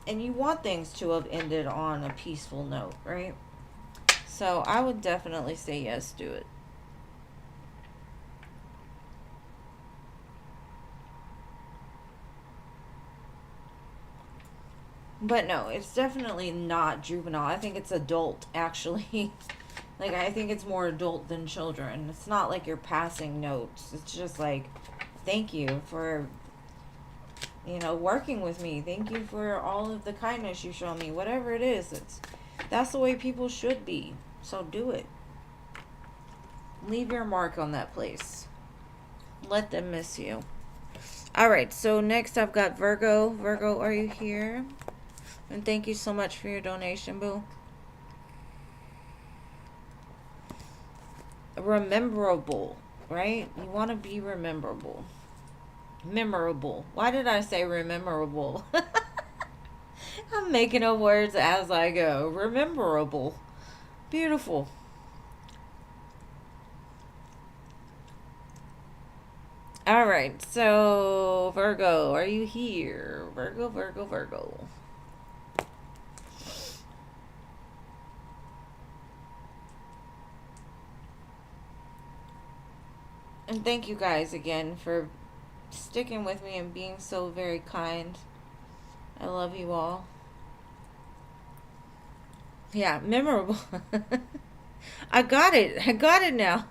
you want things to have ended on a peaceful note, right? So I would definitely say yes, do it. But no, it's definitely not juvenile. I think it's adult, actually. Like, I think it's more adult than children. It's not like you're passing notes. It's just like, thank you for, you know, working with me. Thank you for all of the kindness you show me. Whatever it is, that's the way people should be. So do it. Leave your mark on that place. Let them miss you. All right, so next I've got Virgo. Virgo, are you here? And thank you so much for your donation, boo. Rememberable, right? You want to be rememberable. Memorable. Why did I say rememberable? I'm making up words as I go. Rememberable. Beautiful. All right, so Virgo, are you here? Virgo, Virgo, Virgo. And thank you guys again for sticking with me and being so very kind. I love you all. Yeah, memorable. I got it. I got it now.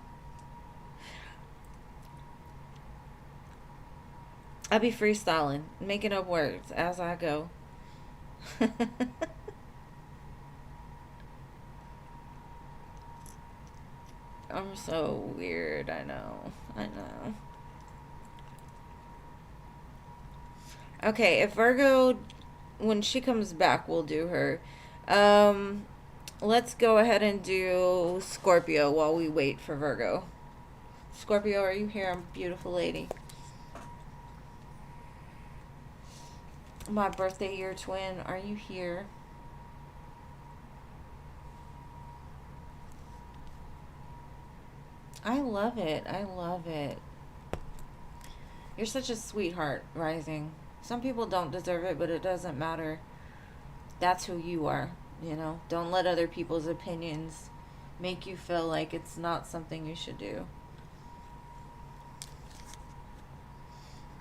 I'll be freestyling, making up words as I go. I'm so weird. I know. I know. Okay, if Virgo, when she comes back, we'll do her. Let's go ahead and do Scorpio while we wait for Virgo. Scorpio, are you here, beautiful lady? My birthday year twin, are you here? I love it. I love it. You're such a sweetheart, Rising. Some people don't deserve it, but it doesn't matter. That's who you are, you know? Don't let other people's opinions make you feel like it's not something you should do.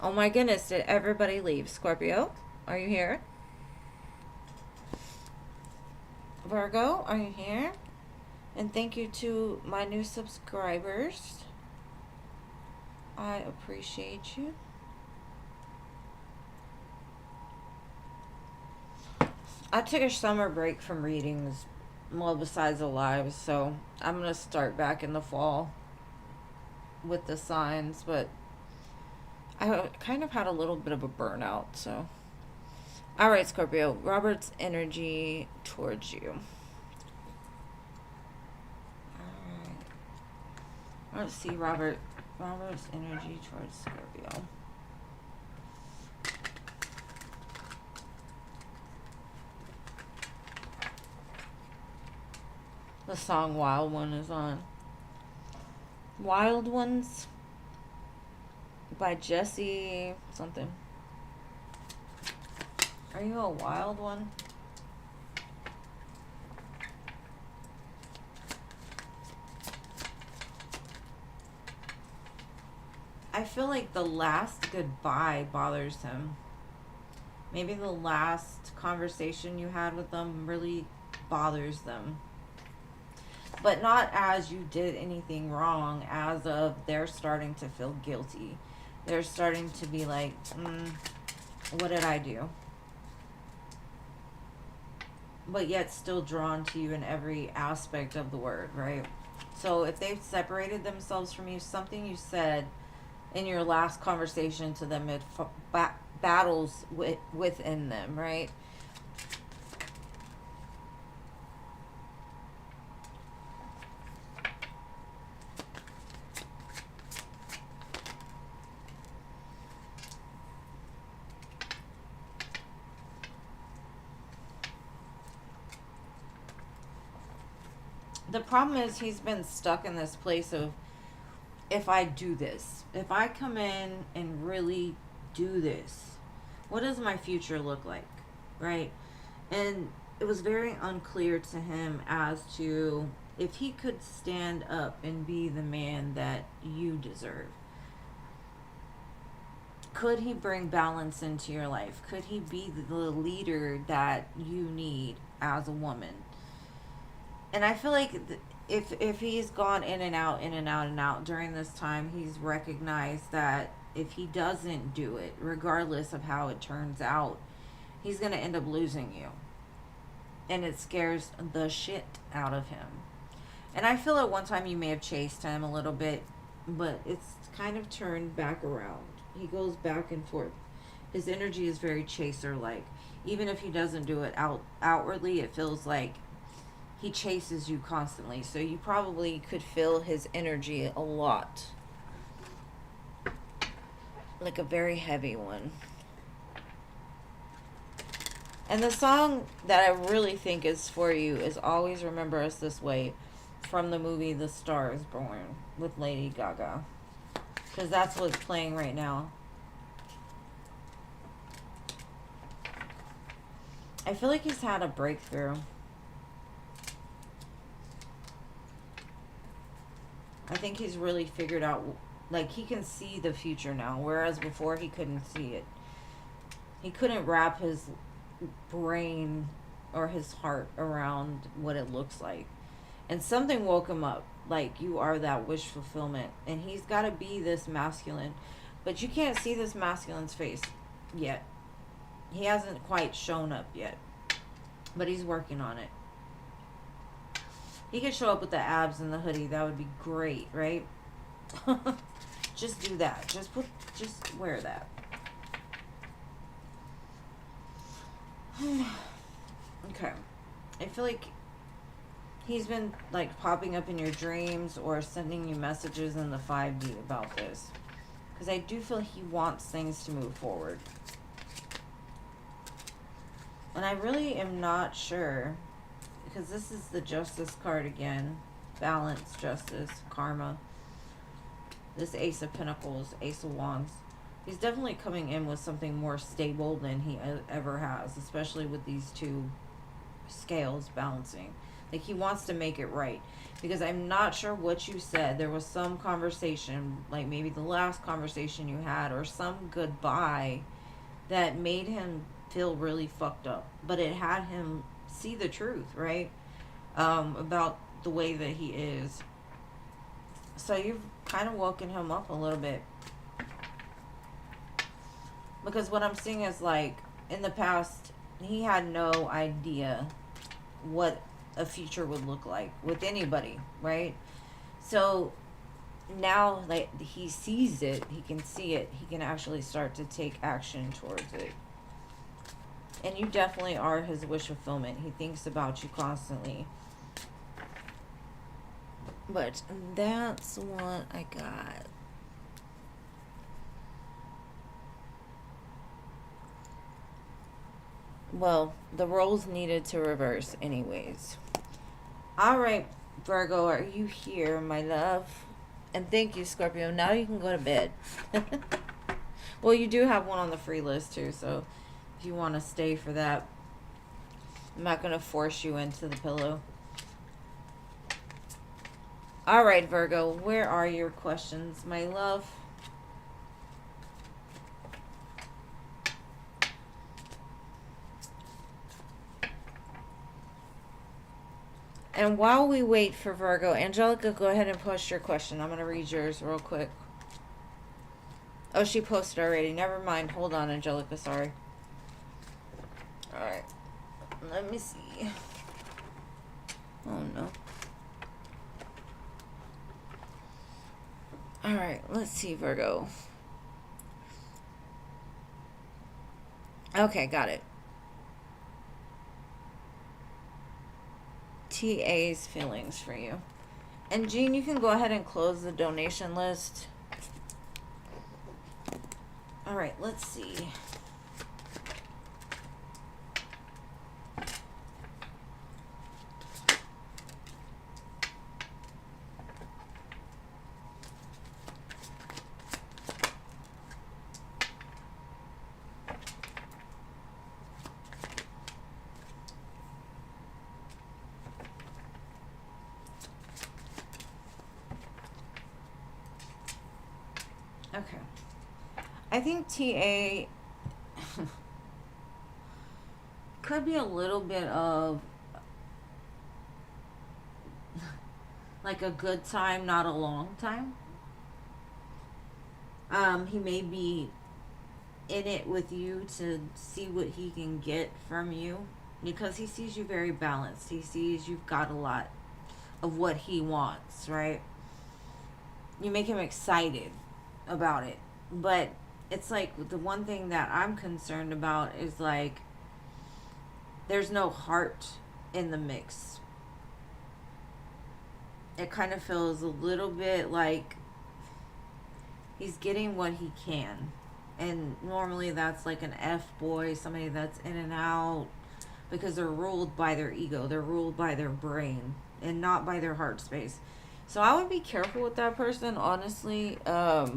Oh my goodness, did everybody leave? Scorpio, are you here? Virgo, are you here? And thank you to my new subscribers. I appreciate you. I took a summer break from readings, well, besides the lives, so I'm going to start back in the fall with the signs, but I kind of had a little bit of a burnout, so. All right, Scorpio, Robert's energy towards you. All right. Let's see, Robert's energy towards Scorpio. The song Wild One is on. Wild Ones by Jesse something. Are you a wild one? I feel like the last goodbye bothers him. Maybe the last conversation you had with them really bothers them. But not as you did anything wrong, as of they're starting to feel guilty. They're starting to be like, what did I do? But yet still drawn to you in every aspect of the word, right? So if they've separated themselves from you, something you said in your last conversation to them, it battles within them, right? The problem is he's been stuck in this place of, if I do this, if I come in and really do this, what does my future look like, right? And it was very unclear to him as to if he could stand up and be the man that you deserve. Could he bring balance into your life? Could he be the leader that you need as a woman? And I feel like if he's gone in and out, in and out, and out during this time, he's recognized that if he doesn't do it, regardless of how it turns out, he's going to end up losing you. And it scares the shit out of him. And I feel at one time you may have chased him a little bit, but it's kind of turned back around. He goes back and forth. His energy is very chaser like. Even if he doesn't do it outwardly, it feels like he chases you constantly. So you probably could feel his energy a lot. Like a very heavy one. And the song that I really think is for you is Always Remember Us This Way from the movie The Star is Born with Lady Gaga. Because that's what's playing right now. I feel like he's had a breakthrough. I think he's really figured out, like, he can see the future now, whereas before he couldn't see it. He couldn't wrap his brain or his heart around what it looks like. And something woke him up, like, you are that wish fulfillment. And he's got to be this masculine. But you can't see this masculine's face yet. He hasn't quite shown up yet. But he's working on it. He could show up with the abs and the hoodie. That would be great, right? Just do that. Just wear that. Okay. I feel like he's been like popping up in your dreams or sending you messages in the 5D about this. Because I do feel he wants things to move forward. And I really am not sure, because this is the Justice card again. Balance, justice, karma. This Ace of Pentacles, Ace of Wands. He's definitely coming in with something more stable than he ever has, especially with these two scales balancing. Like, he wants to make it right. Because I'm not sure what you said. There was some conversation, like maybe the last conversation you had, or some goodbye that made him feel really fucked up. But it had him see the truth, right? About the way that he is. So you've kind of woken him up a little bit. Because what I'm seeing is, like, in the past, he had no idea what a future would look like with anybody, right? So now, like, he sees it, he can see it, he can actually start to take action towards it. And you definitely are his wish fulfillment. He thinks about you constantly. But that's what I got. Well, the roles needed to reverse anyways. Alright, Virgo, are you here, my love? And thank you, Scorpio. Now you can go to bed. Well, you do have one on the free list, too, so if you want to stay for that, I'm not going to force you into the pillow. Alright, Virgo, where are your questions, my love? And while we wait for Virgo, Angelica, go ahead and post your question. I'm going to read yours real quick. Oh, she posted already. Never mind. Hold on, Angelica. Sorry. Alright. Let me see. Oh, no. Alright. Let's see, Virgo. Okay, got it. TA's feelings for you. And Jean, you can go ahead and close the donation list. Alright, let's see. Okay. I think TA could be a little bit of like a good time, not a long time. He may be in it with you to see what he can get from you, because he sees you very balanced. He sees you've got a lot of what he wants, right? You make him excited about it. But it's like the one thing that I'm concerned about is like there's no heart in the mix. It kind of feels a little bit like he's getting what he can. And normally that's like an F-boy, somebody that's in and out, because they're ruled by their ego. They're ruled by their brain and not by their heart space. So I would be careful with that person, honestly. I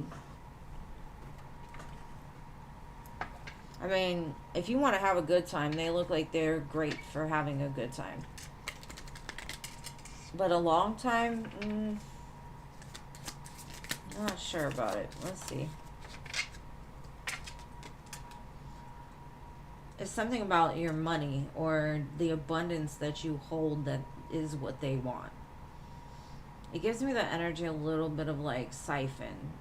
mean, if you want to have a good time, they look like they're great for having a good time. But a long time, not sure about it. Let's see. It's something about your money or the abundance that you hold that is what they want. It gives me the energy a little bit of like siphon,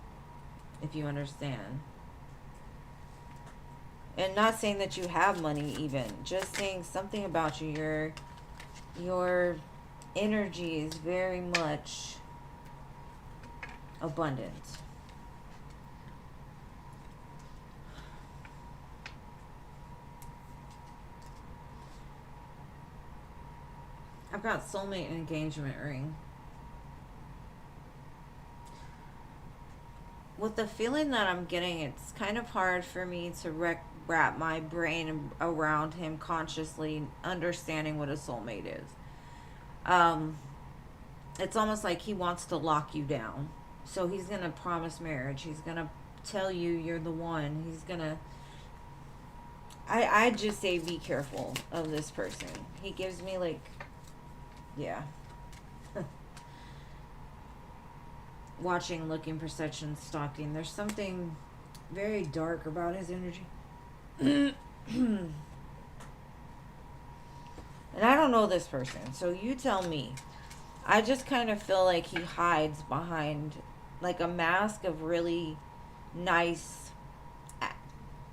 if you understand. And not saying that you have money even, just saying something about you. Your energy is very much abundant. I've got soulmate and engagement ring. With the feeling that I'm getting, it's kind of hard for me to wrap my brain around him consciously understanding what a soulmate is. It's almost like he wants to lock you down. So he's going to promise marriage. He's going to tell you you're the one. He's going to... I just say be careful of this person. He gives me like... Yeah. Watching, looking, perception, stalking. There's something very dark about his energy. And I don't know this person, so you tell me. I just kind of feel like he hides behind like a mask of really nice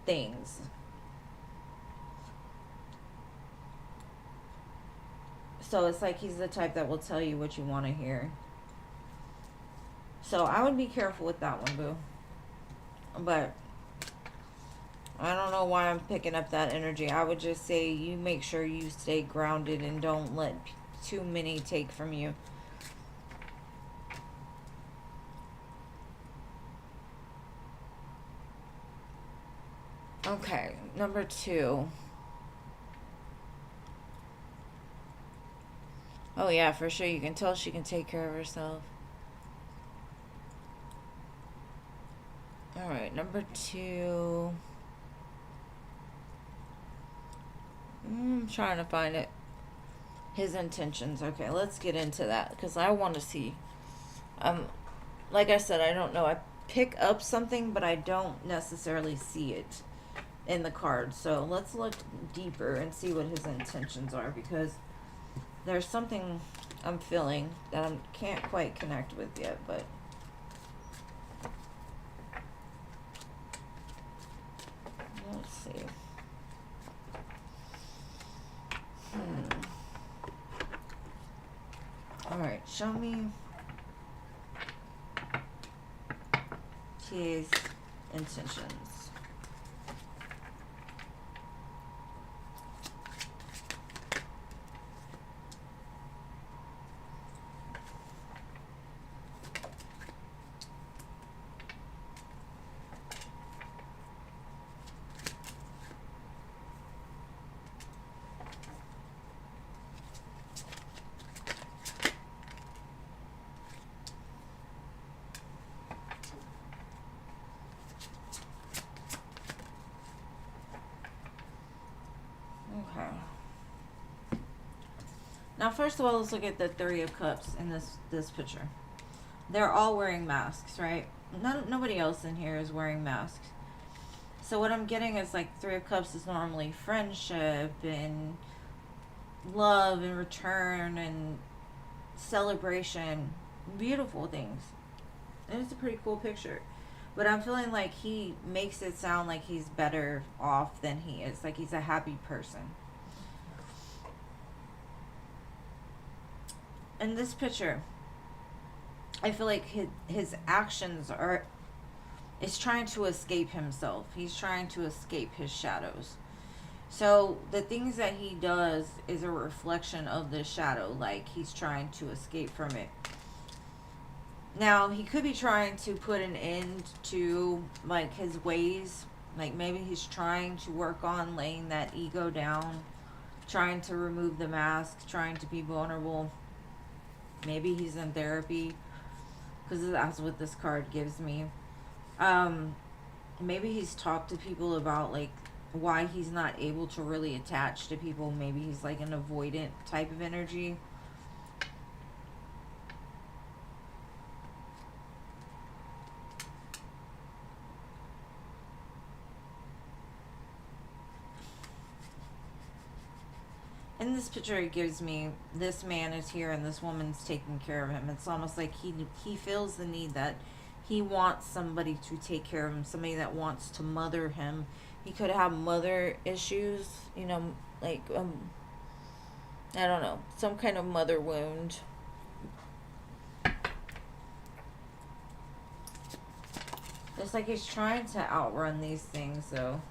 things. So it's like he's the type that will tell you what you want to hear. So I would be careful with that one, boo. But I don't know why I'm picking up that energy. I would just say you make sure you stay grounded and don't let too many take from you. Okay, number 2. Oh yeah, for sure. You can tell she can take care of herself. All right, number 2. I'm trying to find it. His intentions. Okay, let's get into that because I want to see. Like I said, I don't know. I pick up something, but I don't necessarily see it in the card. So let's look deeper and see what his intentions are, because there's something I'm feeling that I can't quite connect with yet, but let's see. All right, show me his intentions. Now, first of all, let's look at the 3 of Cups in this picture. They're all wearing masks, right? Nobody else in here is wearing masks. So what I'm getting is like 3 of Cups is normally friendship and love and return and celebration. Beautiful things. And it's a pretty cool picture. But I'm feeling like he makes it sound like he's better off than he is. Like he's a happy person. in this picture, I feel like his actions are, is trying to escape himself. He's trying to escape his shadows. So the things that he does is a reflection of the shadow, like he's trying to escape from it. Now, he could be trying to put an end to, like, his ways. Like, maybe he's trying to work on laying that ego down, trying to remove the mask, trying to be vulnerable. Maybe he's in therapy, because that's what this card gives me. Maybe he's talked to people about, like, why he's not able to really attach to people. Maybe he's, like, an avoidant type of energy. In this picture, it gives me, this man is here and this woman's taking care of him. It's almost like he feels the need that he wants somebody to take care of him, somebody that wants to mother him. He could have mother issues, you know, like, I don't know, some kind of mother wound. It's like he's trying to outrun these things, though.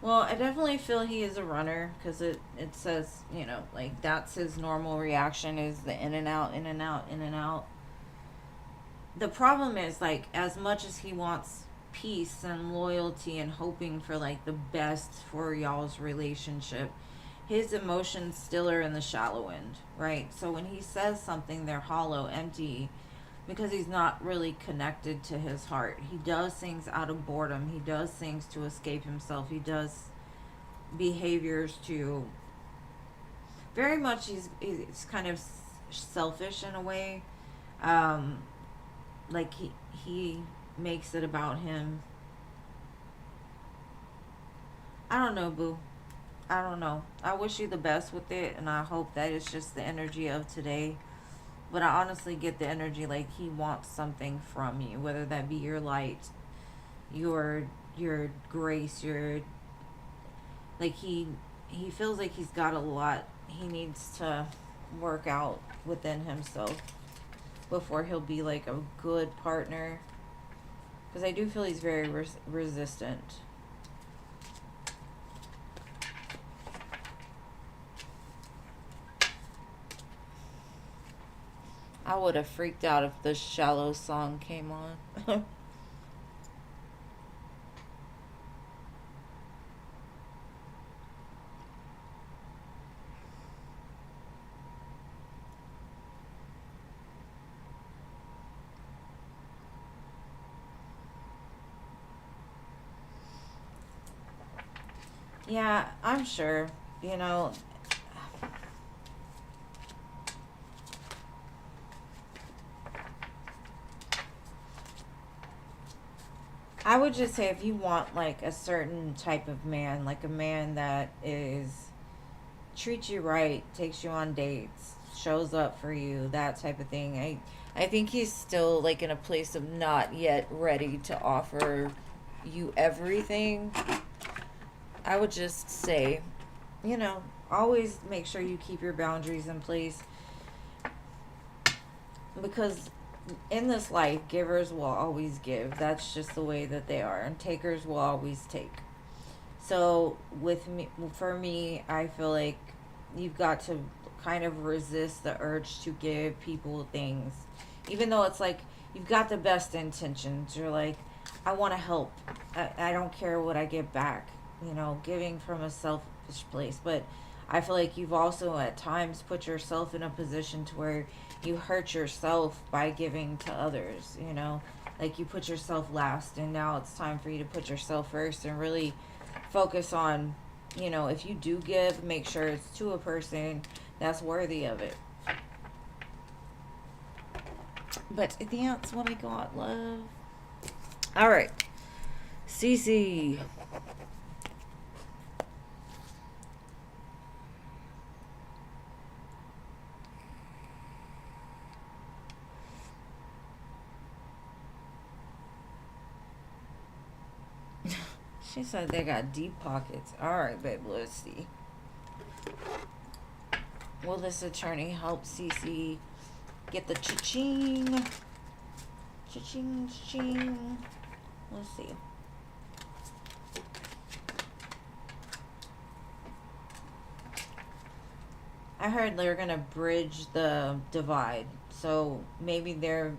Well, I definitely feel he is a runner, because it says, you know, like, that's his normal reaction, is the in and out, in and out, in and out. The problem is, like, as much as he wants peace and loyalty and hoping for, like, the best for y'all's relationship, his emotions still are in the shallow end, right? So when he says something, they're hollow, empty, because he's not really connected to his heart. He does things out of boredom. He does things to escape himself. He does behaviors to, very much, he's kind of selfish in a way. Like he makes it about him. I don't know, boo. I don't know. I wish you the best with it, and I hope that it's just the energy of today. But I honestly get the energy like he wants something from you, whether that be your light, your grace, your, like, he feels like he's got a lot he needs to work out within himself before he'll be like a good partner. Because I do feel he's very resistant. I would have freaked out if the Shallow song came on. Yeah, I'm sure. You know, I would just say, if you want, like, a certain type of man, like a man that is, treats you right, takes you on dates, shows up for you, that type of thing. I think he's still, like, in a place of not yet ready to offer you everything. I would just say, you know, always make sure you keep your boundaries in place, because in this life, givers will always give. That's just the way that they are, and takers will always take. So for me, I feel like you've got to kind of resist the urge to give people things, even though it's like you've got the best intentions. You're like, I want to help. I don't care what I get back. You know, giving from a selfish place, but I feel like you've also at times put yourself in a position to where you hurt yourself by giving to others, you know? Like, you put yourself last, and now it's time for you to put yourself first and really focus on, you know, if you do give, make sure it's to a person that's worthy of it. But that's what I got, love. All right. Cece. She said they got deep pockets. Alright, babe, let's see. Will this attorney help Cece get the cha-ching? Cha-ching, cha-ching. Let's see. I heard they're gonna bridge the divide. So maybe they're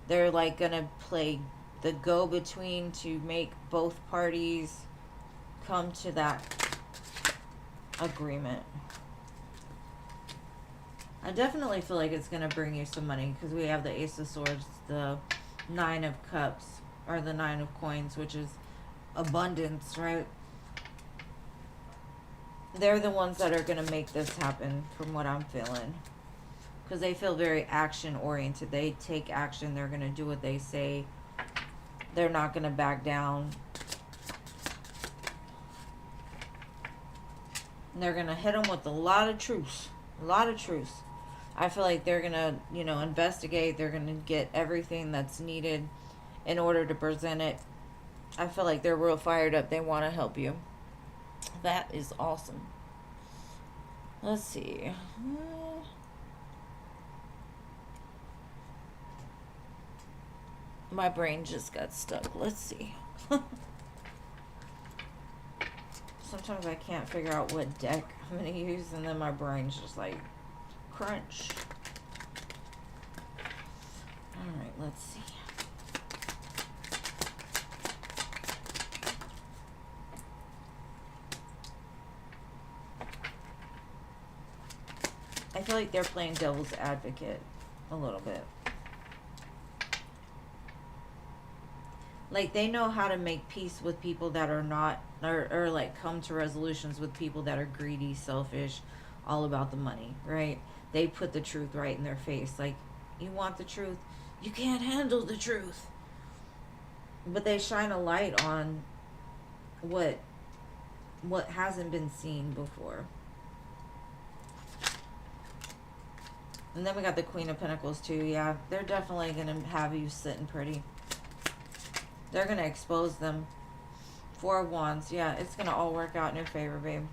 like gonna play the go-between to make both parties come to that agreement. I definitely feel like it's gonna bring you some money because we have the Ace of Swords, the Nine of Cups, or the Nine of Coins, which is abundance, right? They're the ones that are gonna make this happen, from what I'm feeling, because they feel very action oriented. They take action. They're gonna do what they say. They're not gonna back down. And they're gonna hit them with a lot of truth. A lot of truth. I feel like they're gonna, investigate. They're gonna get everything that's needed in order to present it. I feel like they're real fired up. They want to help you. That is awesome. Let's see. My brain just got stuck. Let's see. Sometimes I can't figure out what deck I'm going to use, and then my brain's just like, crunch. Alright, let's see. I feel like they're playing devil's advocate a little bit. Like, they know how to make peace with people that are not, or like come to resolutions with people that are greedy, selfish, all about the money, right? They put the truth right in their face. Like, you want the truth? You can't handle the truth. But they shine a light on what hasn't been seen before. And then we got the Queen of Pentacles too. Yeah, they're definitely going to have you sitting pretty. They're going to expose them. Four of Wands. Yeah, it's going to all work out in your favor, babe.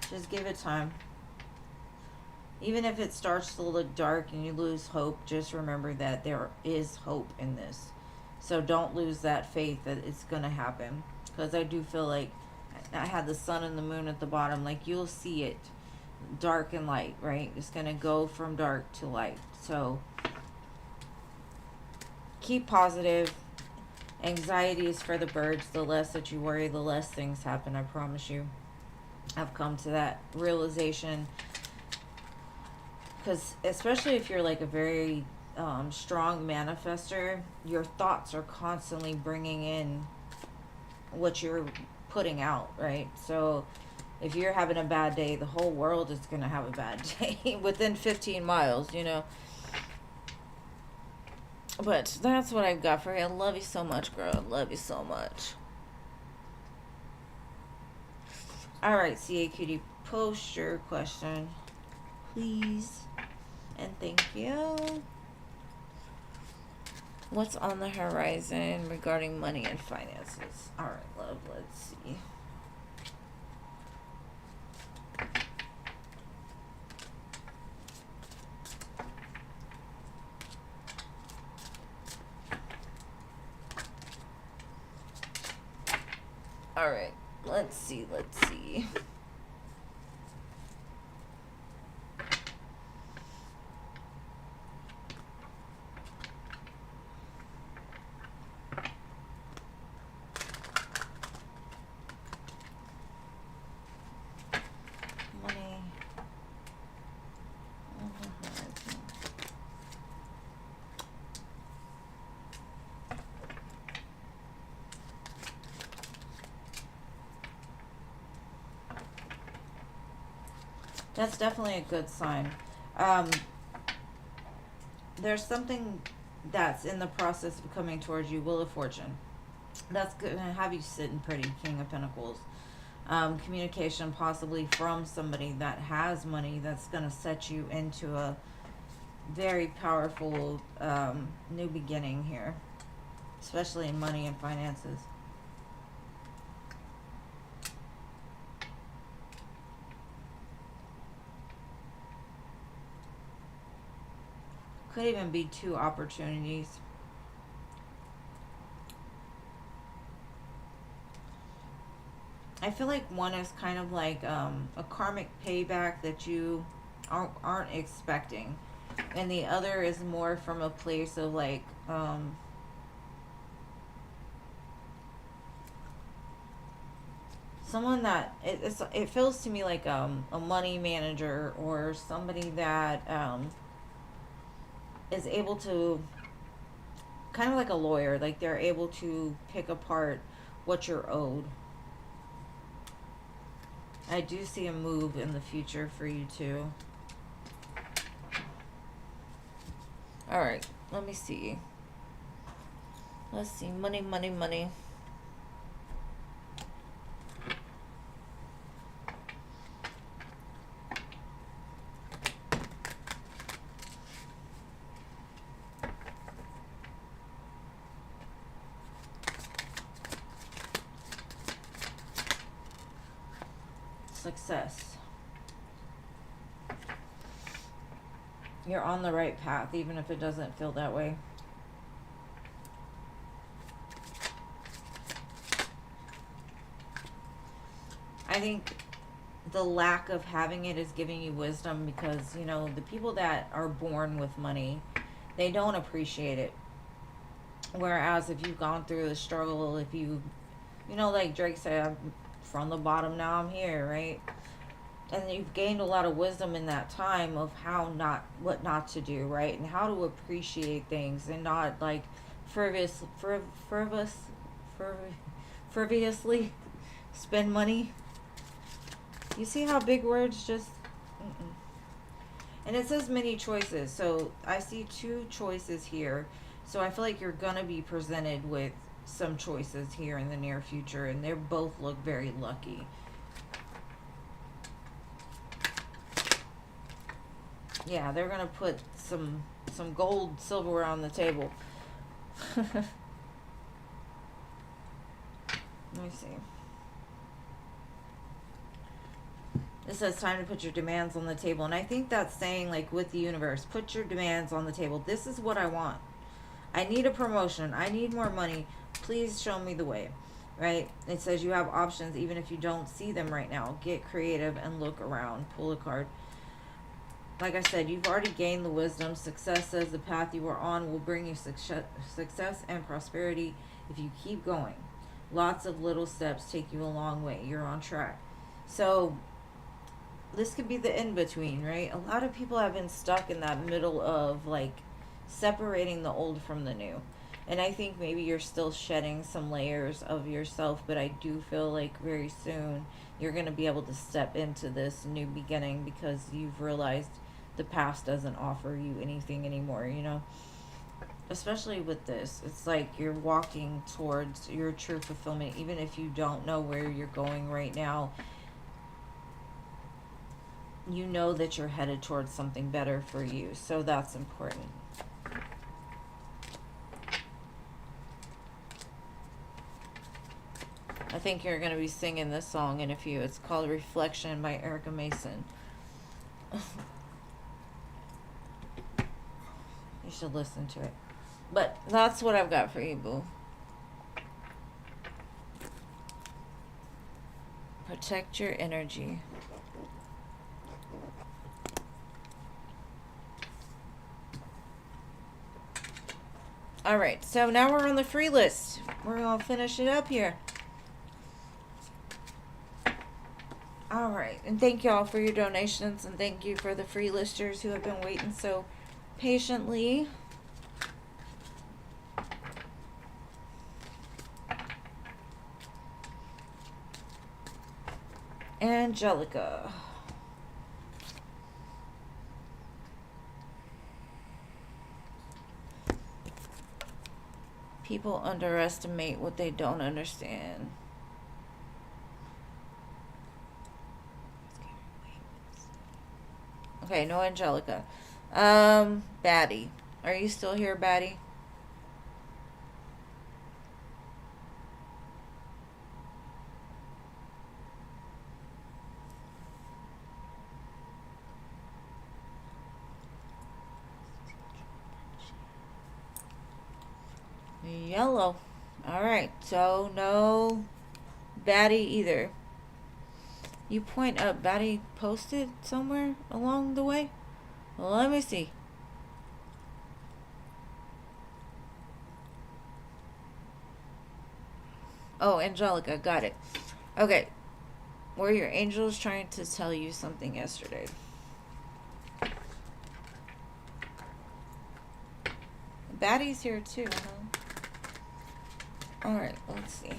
Just give it time. Even if it starts to look dark and you lose hope, just remember that there is hope in this. So don't lose that faith that it's going to happen. Because I do feel like I had the sun and the moon at the bottom. Like, you'll see it. Dark and light, right? It's going to go from dark to light. So keep positive. Anxiety is for the birds. The less that you worry, the less things happen. I promise you. I've come to that realization. Because especially if you're like a very strong manifester, your thoughts are constantly bringing in what you're putting out, right? So if you're having a bad day, the whole world is going to have a bad day within 15 miles, But that's what I've got for you. I love you so much, girl. I love you so much. Alright, CA Cutie, post your question, please. And thank you. What's on the horizon regarding money and finances? Alright, love, let's see. Alright, let's see. Money. That's definitely a good sign. there's something that's in the process of coming towards you. Wheel of Fortune. That's going to have you sitting pretty. King of Pentacles. Communication possibly from somebody that has money that's going to set you into a very powerful new beginning here, especially in money and finances. Could even be two opportunities. I feel like one is kind of like a karmic payback that you aren't expecting. And the other is more from a place of like, someone that, it feels to me like a money manager or somebody that is able to, kind of like a lawyer, like they're able to pick apart what you're owed. I do see a move in the future for you too. Alright, let me see. Let's see. Money, money, money. Success. You're on the right path, even if it doesn't feel that way. I think the lack of having it is giving you wisdom because, you know, the people that are born with money, they don't appreciate it. Whereas if you've gone through the struggle, if you know, like Drake said, I'm from the bottom, now I'm here, right? And you've gained a lot of wisdom in that time of what not to do, right? And how to appreciate things and not like frivolously spend money. You see how big words just... Mm-mm. And it says many choices. So I see two choices here. So I feel like you're going to be presented with some choices here in the near future. And they both look very lucky. Yeah, they're going to put some gold, silverware on the table. Let me see. It says time to put your demands on the table. And I think that's saying, like, with the universe, put your demands on the table. This is what I want. I need a promotion. I need more money. Please show me the way. Right? It says you have options even if you don't see them right now. Get creative and look around. Pull a card. Like I said, you've already gained the wisdom. Success says the path you are on will bring you success and prosperity if you keep going. Lots of little steps take you a long way. You're on track. So this could be the in-between, right? A lot of people have been stuck in that middle of like separating the old from the new. And I think maybe you're still shedding some layers of yourself, but I do feel like very soon you're going to be able to step into this new beginning because you've realized the past doesn't offer you anything anymore, you know? Especially with this, it's like you're walking towards your true fulfillment, even if you don't know where you're going right now. You know that you're headed towards something better for you, so that's important. I think you're going to be singing this song in a few. It's called Reflection by Erica Mason. You should listen to it. But that's what I've got for you, boo. Protect your energy. Alright, so now we're on the free list. We're going to finish it up here. Alright, and thank y'all for your donations, and thank you for the free listers who have been waiting so patiently. Angelica. People underestimate what they don't understand. Okay, no Angelica. Batty. Are you still here, Batty? Yellow. Alright, so no Batty either. You point up. Batty posted somewhere along the way? Well, let me see. Oh, Angelica. Got it. Okay. Were your angels trying to tell you something yesterday? Batty's here too, huh? Alright, let's see.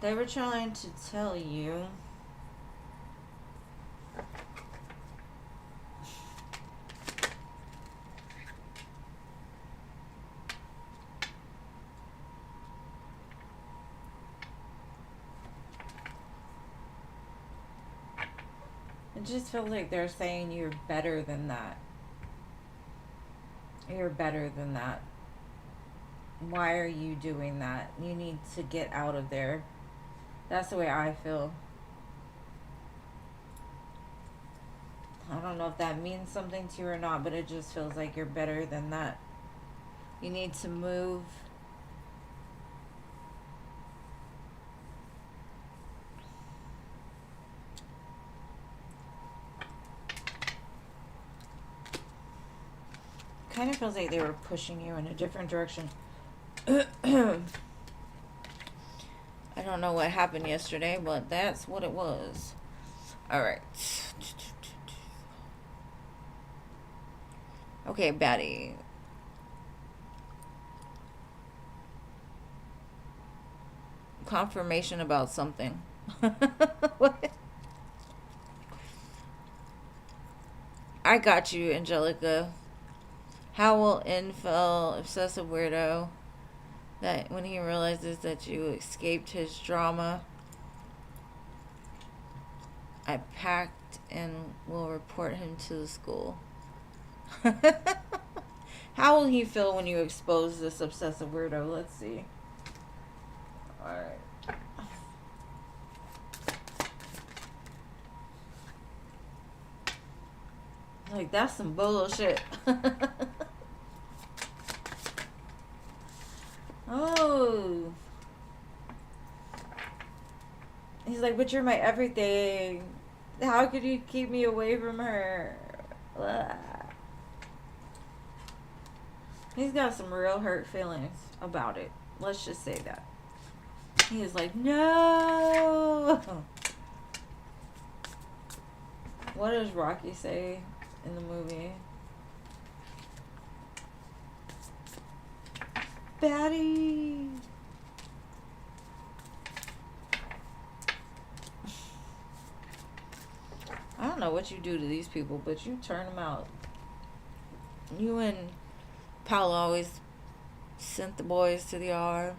They were trying to tell you it just feels like they're saying you're better than that. You're better than that. Why are you doing that? You need to get out of there. That's the way I feel. I don't know if that means something to you or not, but it just feels like you're better than that. You need to move. Kind of feels like they were pushing you in a different direction. I don't know what happened yesterday, but that's what it was. All right. Okay, Batty. Confirmation about something. What? I got you, Angelica. How will Infel, obsessive weirdo, that when he realizes that you escaped his drama, I packed and will report him to the school. How will he feel when you expose this obsessive weirdo? Let's see. Alright. Like, that's some bullshit. Oh. He's like, but you're my everything. How could you keep me away from her? Blah. He's got some real hurt feelings about it. Let's just say that. He is like, no. What does Rocky say in the movie? Batty. I don't know what you do to these people, but you turn them out. You and Paula always sent the boys to the R.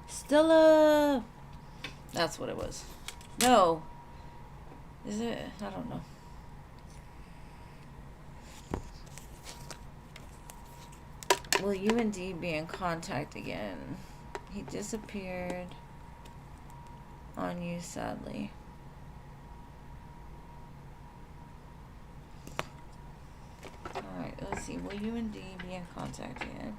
Stella. That's what it was. No. Is it? I don't know. Will you and D be in contact again? He disappeared on you, sadly. Alright, let's see. Will you and D be in contact again?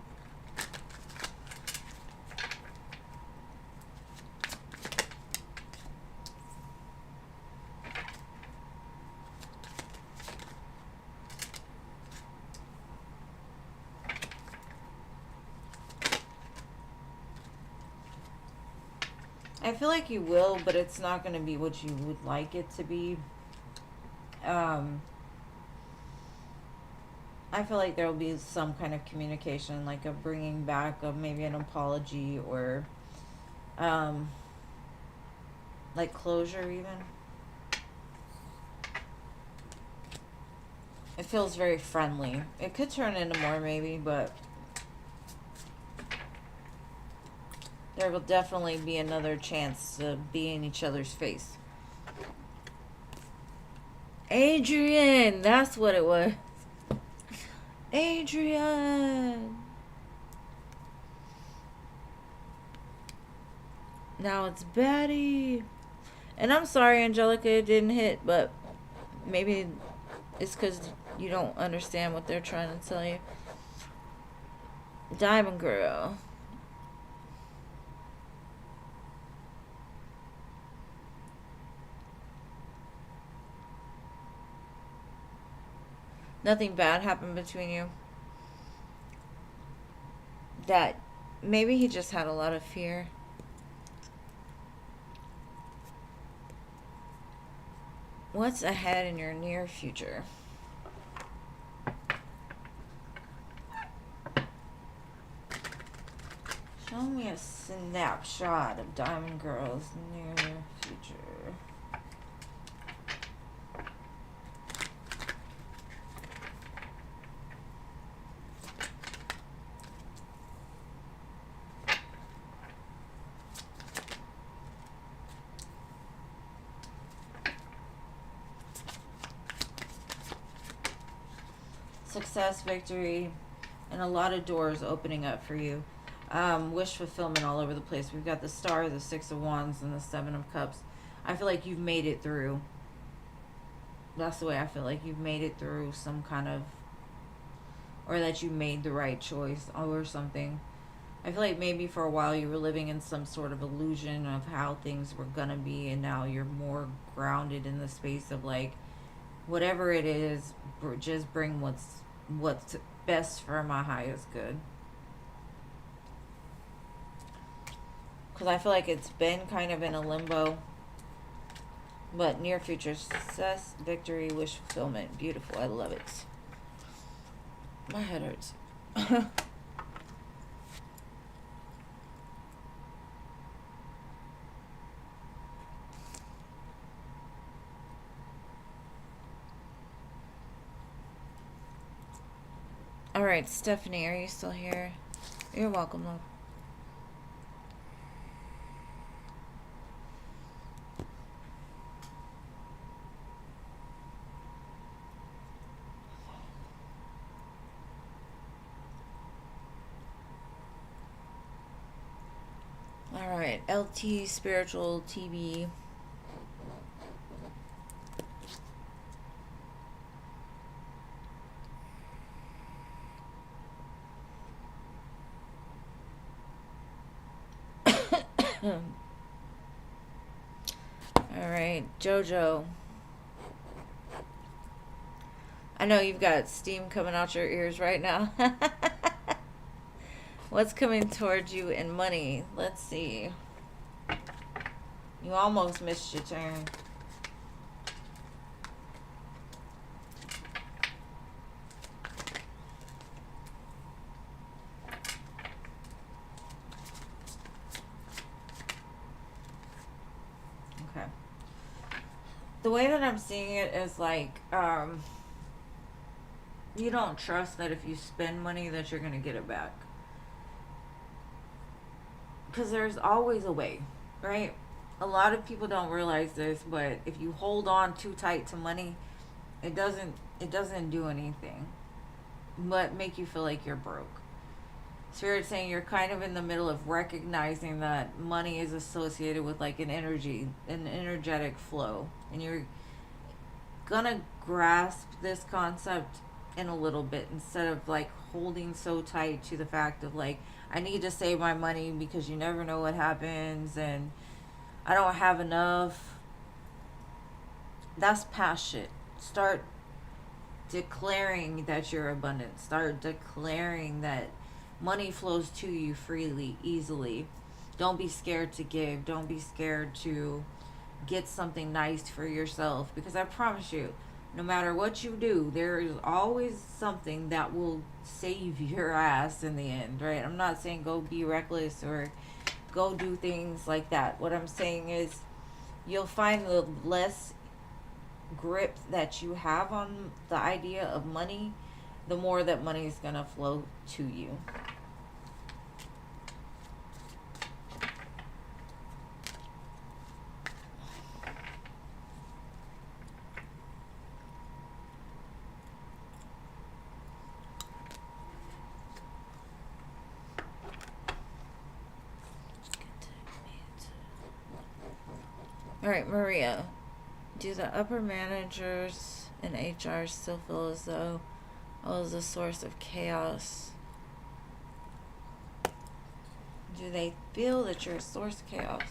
I feel like you will, but it's not going to be what you would like it to be. I feel like there will be some kind of communication, like a bringing back of maybe an apology or um, like closure even. It feels very friendly. It could turn into more maybe, but there will definitely be another chance to be in each other's face. Adrian, that's what it was. Adrian. Now it's Betty. And I'm sorry, Angelica, it didn't hit, but maybe it's because you don't understand what they're trying to tell you. Diamond Girl. Nothing bad happened between you. That maybe he just had a lot of fear. What's ahead in your near future? Show me a snapshot of Diamond Girl's near future. Success, victory, and a lot of doors opening up for you. Wish fulfillment all over the place. We've got the Star, the Six of Wands, and the Seven of Cups. I feel like you've made it through. That's the way I feel like you've made it through some kind of, or that you made the right choice or something. I feel like maybe for a while you were living in some sort of illusion of how things were gonna be, and now you're more grounded in the space of like, whatever it is, just bring what's best for my highest good. Because I feel like it's been kind of in a limbo. But near future success, victory, wish fulfillment. Beautiful. I love it. My head hurts. All right, Stephanie, are you still here? You're welcome, love. All right, LT Spiritual TV. All right, Jojo. I know you've got steam coming out your ears right now. What's coming towards you in money? Let's see. You almost missed your turn. Okay. The way that I'm seeing it is like, you don't trust that if you spend money that you're going to get it back. Because there's always a way, right? A lot of people don't realize this, but if you hold on too tight to money, it doesn't do anything but make you feel like you're broke. Spirit's saying you're kind of in the middle of recognizing that money is associated with like an energy, an energetic flow, and you're gonna grasp this concept in a little bit instead of like holding so tight to the fact of like, I need to save my money because you never know what happens and I don't have enough. That's past shit. Start declaring that you're abundant. Start declaring that money flows to you freely, easily. Don't be scared to give. Don't be scared to get something nice for yourself, because I promise you, No matter what you do, there is always something that will save your ass in the end, right? I'm not saying go be reckless or go do things like that. What I'm saying is you'll find the less grip that you have on the idea of money, the more that money is going to flow to you. All right, Maria. Do the upper managers and HR still feel as though I was a source of chaos? Do they feel that you're a source of chaos?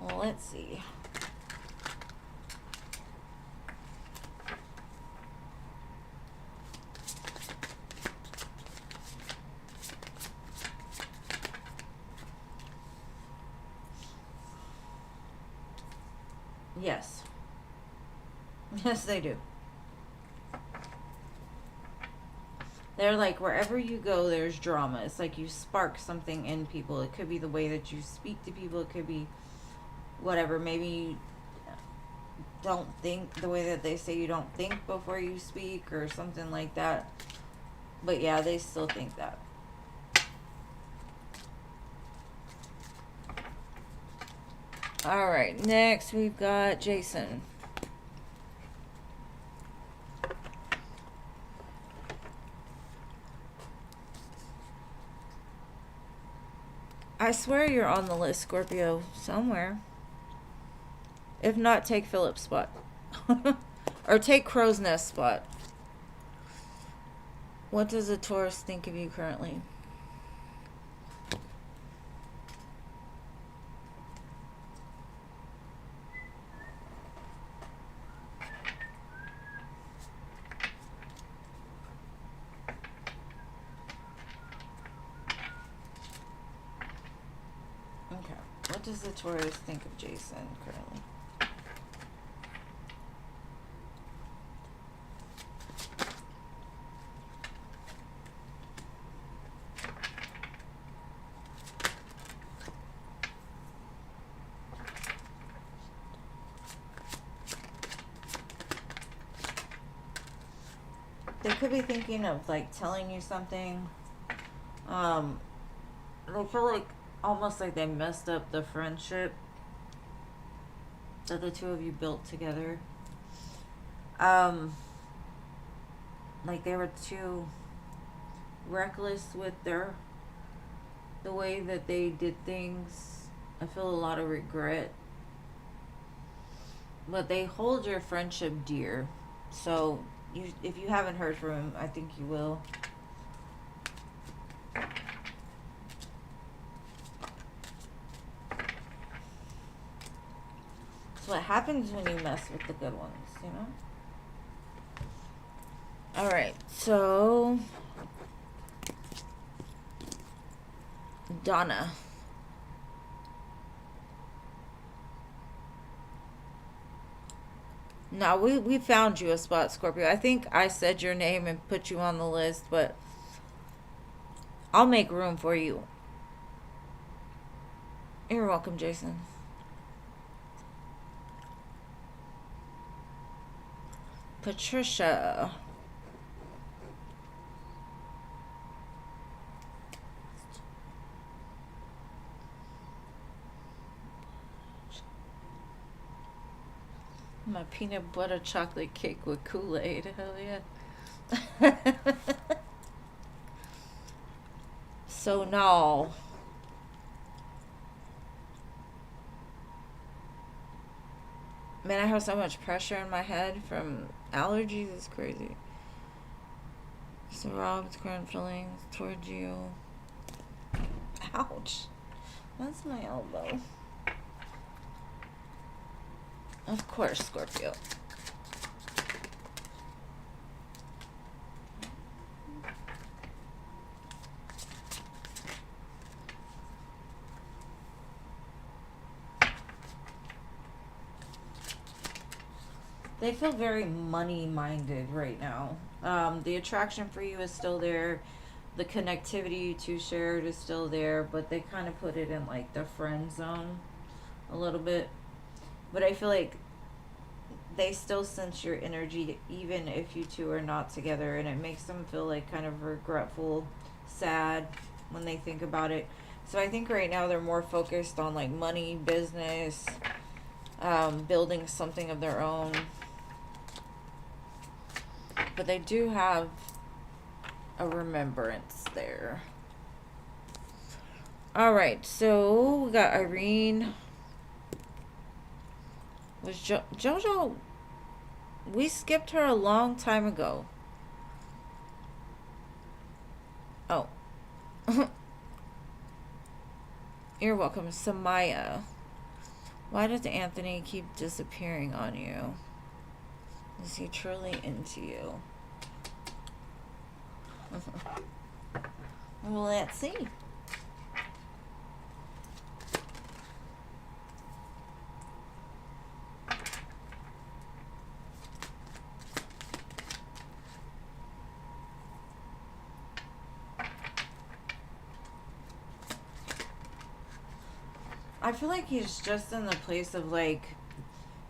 Well, let's see. Yes. Yes, they do. They're like, wherever you go, there's drama. It's like you spark something in people. It could be the way that you speak to people. It could be whatever. Maybe you don't think the way that they say you don't think before you speak or something like that. But yeah, they still think that. All right, next we've got Jason. I swear you're on the list, Scorpio, somewhere. If not, take Philip's spot. Or take Crow's Nest spot. What does a Taurus think of you currently? Okay. What does the Taurus think of Jason currently? They could be thinking of like telling you something. They feel like almost like they messed up the friendship that the two of you built together. Like they were too reckless with the way that they did things. I feel a lot of regret. But they hold your friendship dear. So if you haven't heard from him, I think you will. It's what happens when you mess with the good ones, you know? Alright, so Donna. No, we found you a spot, Scorpio. I think I said your name and put you on the list, but I'll make room for you. You're welcome, Jason. Patricia. My peanut butter chocolate cake with Kool-Aid. Hell yeah. So no. Man, I have so much pressure in my head from allergies. It's crazy. So Rob's current feelings towards you. Ouch. That's my elbow. Of course, Scorpio. They feel very money-minded right now. The attraction for you is still there. The connectivity you two shared is still there, but they kind of put it in like the friend zone a little bit. But I feel like they still sense your energy even if you two are not together, and it makes them feel like kind of regretful, sad when they think about it. So I think right now they're more focused on like money, business, building something of their own. But they do have a remembrance there. All right, so we got Irene. Was JoJo? We skipped her a long time ago. Oh. You're welcome, Samaya. Why does Anthony keep disappearing on you? Is he truly into you? Well, let's see. I feel like he's just in the place of like,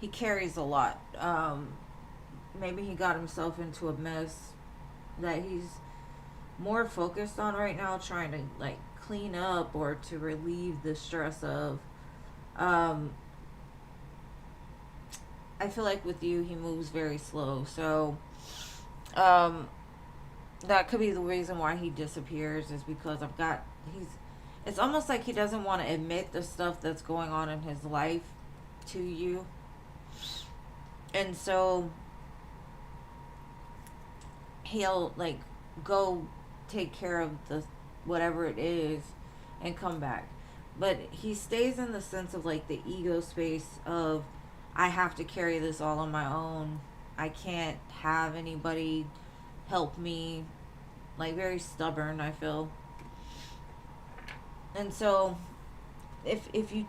he carries a lot. Maybe he got himself into a mess that he's more focused on right now, trying to like clean up or to relieve the stress of. I feel like with you, he moves very slow. So, that could be the reason why he disappears, is because it's almost like he doesn't want to admit the stuff that's going on in his life to you. And so he'll like go take care of the whatever it is and come back. But he stays in the sense of like the ego space of, I have to carry this all on my own. I can't have anybody help me. Like very stubborn, I feel. And so if you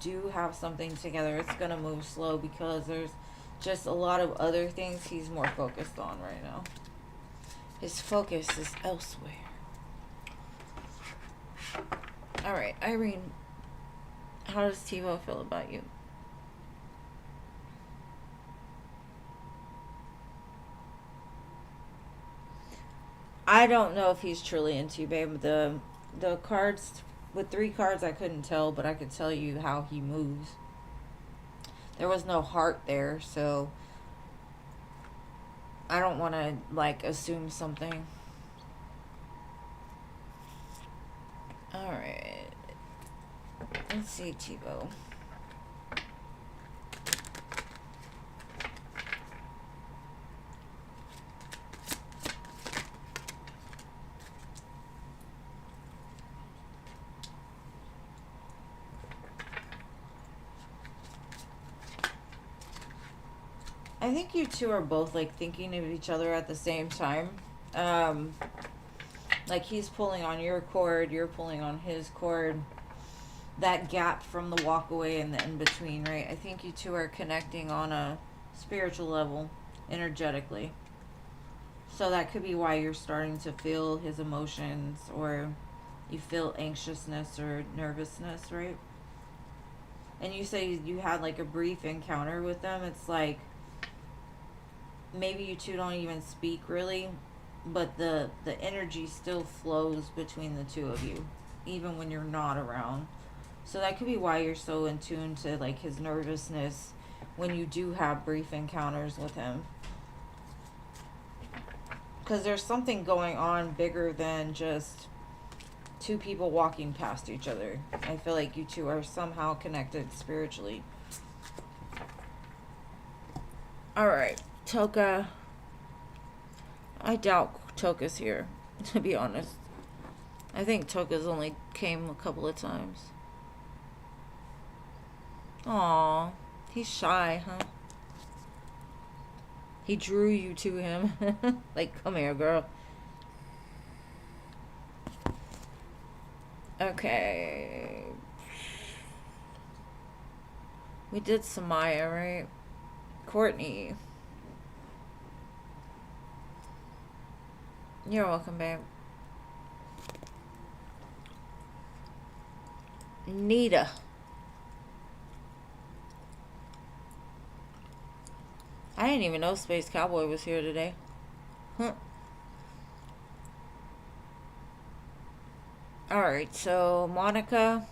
do have something together, it's gonna move slow because there's just a lot of other things he's more focused on right now. His focus is elsewhere. Alright, Irene, how does TiVo feel about you? I don't know if he's truly into you, babe. The cards, with 3 cards, I couldn't tell, but I could tell you how he moves. There was no heart there, so I don't want to like assume something. All right, let's see, TiVo. I think you two are both like thinking of each other at the same time. Like he's pulling on your cord, you're pulling on his cord. That gap from the walk away and the in between, right? I think you two are connecting on a spiritual level, energetically. So that could be why you're starting to feel his emotions, or you feel anxiousness or nervousness, right? And you say you had like a brief encounter with them. It's like maybe you two don't even speak really, but the energy still flows between the two of you, even when you're not around. So that could be why you're so in tune to like his nervousness when you do have brief encounters with him. Because there's something going on bigger than just 2 people walking past each other. I feel like you two are somehow connected spiritually. Alright, Toka. I doubt Toka's here, to be honest. I think Toka's only came a couple of times. Aw, he's shy, huh? He drew you to him. Like, come here, girl. Okay. We did Samaya, right? Courtney. You're welcome, babe. Nita. I didn't even know Space Cowboy was here today. Huh. Alright, so Monica.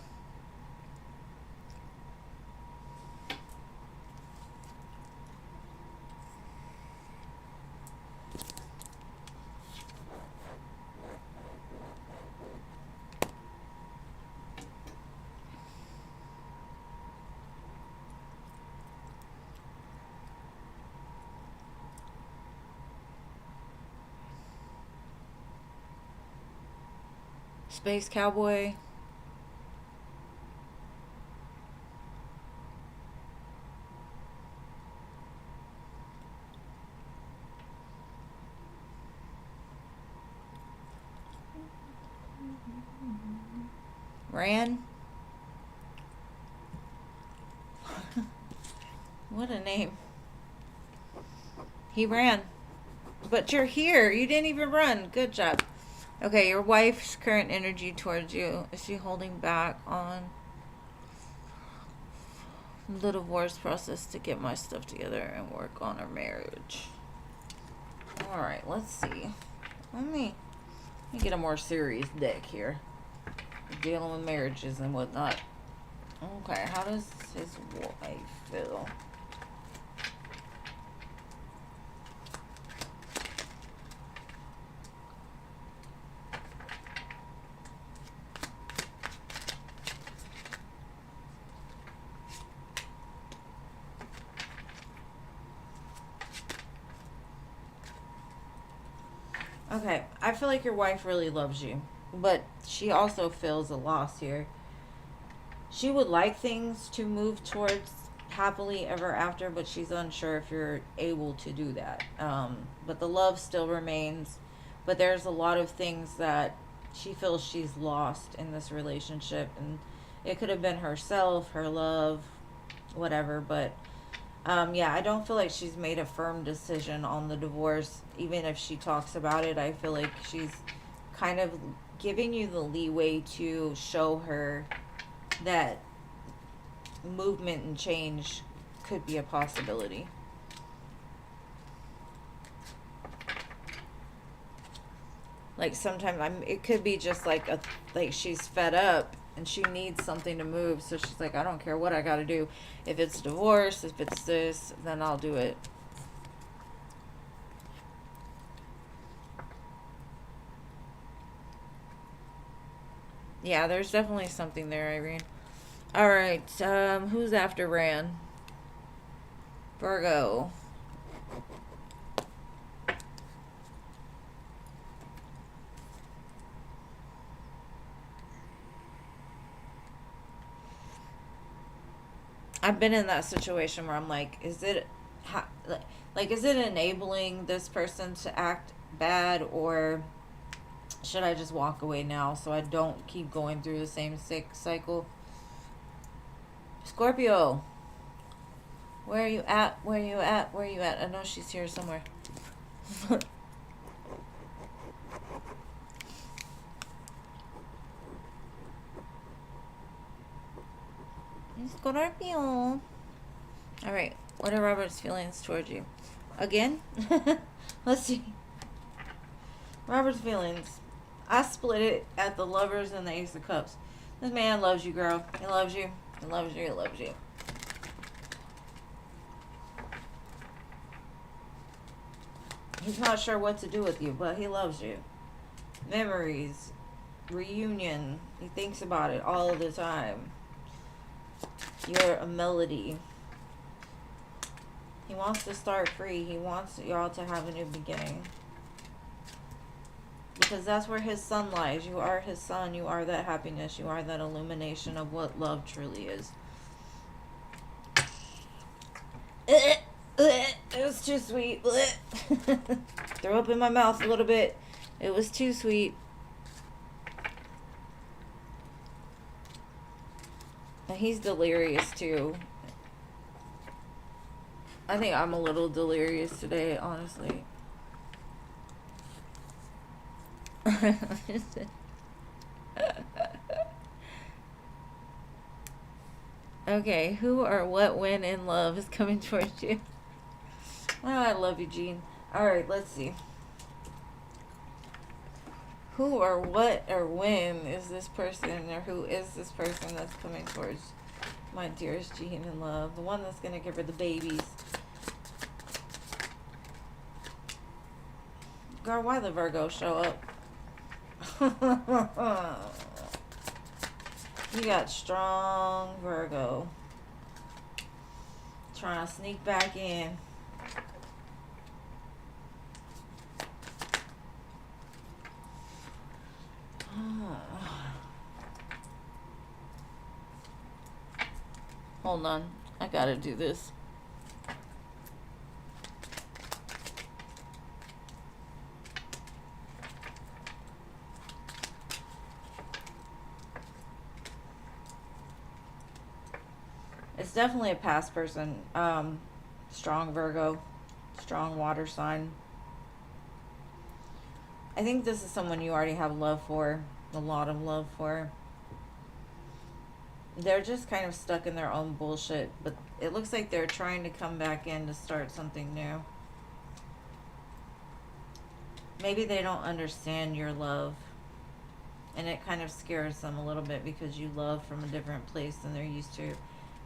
Space Cowboy. Ran. What a name. He ran. But you're here. You didn't even run. Good job. Okay, your wife's current energy towards you. Is she holding back on the divorce process to get my stuff together and work on our marriage? Alright, let's see. Let me get a more serious deck here. Dealing with marriages and whatnot. Okay, how does his wife feel? Okay, I feel like your wife really loves you, but she also feels a loss here. She would like things to move towards happily ever after, but she's unsure if you're able to do that. But the love still remains, but there's a lot of things that she feels she's lost in this relationship, and it could have been herself, her love, whatever, but yeah, I don't feel like she's made a firm decision on the divorce. Even if she talks about it, I feel like she's kind of giving you the leeway to show her that movement and change could be a possibility. Like sometimes it could be just like she's fed up and she needs something to move, so she's like, I don't care what I gotta do. If it's divorce, if it's this, then I'll do it. Yeah, there's definitely something there, Irene. Alright, who's after Ran? Virgo. I've been in that situation where I'm like, is it enabling this person to act bad, or should I just walk away now so I don't keep going through the same cycle? Scorpio, where are you at? Where are you at? Where are you at? I know she's here somewhere. Scorpio. Alright, what are Robert's feelings towards you? Again? Let's see. Robert's feelings. I split it at the Lovers and the Ace of Cups. This man loves you, girl. He loves you. He loves you. He loves you. He's not sure what to do with you, but he loves you. Memories. Reunion. He thinks about it all the time. You're a melody. He wants to start free. He wants y'all to have a new beginning. Because that's where his sun lies. You are his sun. You are that happiness. You are that illumination of what love truly is. It was too sweet. Throw up in my mouth a little bit. It was too sweet. And he's delirious too. I think I'm a little delirious today, honestly. Okay, who or what when in love is coming towards you? Oh, I love you, Jean. Alright, let's see. Who or what or when is this person, or who is this person that's coming towards my dearest Jean in love? The one that's going to give her the babies. Girl, why the Virgo show up? You got strong Virgo. Trying to sneak back in. Hold on. I gotta do this. It's definitely a past person. Strong Virgo. Strong water sign. I think this is someone you already have love for. A lot of love for. They're just kind of stuck in their own bullshit. But it looks like they're trying to come back in to start something new. Maybe they don't understand your love. And it kind of scares them a little bit because you love from a different place than they're used to.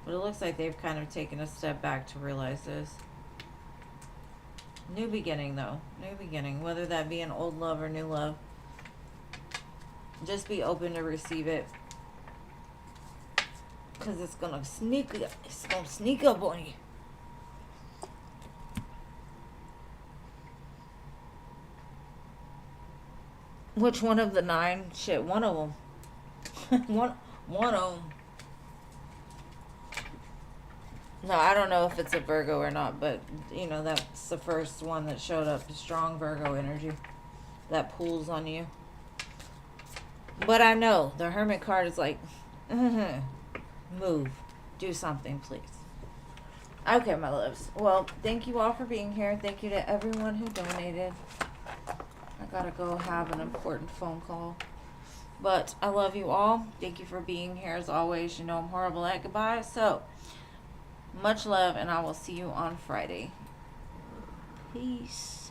But it looks like they've kind of taken a step back to realize this. New beginning, though. New beginning. Whether that be an old love or new love. Just be open to receive it. Because it's going to sneak up on you. Which one of the 9? Shit, one of them. one of them. No, I don't know if it's a Virgo or not, but, you know, that's the first one that showed up. Strong Virgo energy that pulls on you. But I know the Hermit card is like, move. Do something, please. Okay, my loves. Well, thank you all for being here. Thank you to everyone who donated. I gotta go have an important phone call. But I love you all. Thank you for being here as always. You know I'm horrible at goodbye. So, much love, and I will see you on Friday. Peace.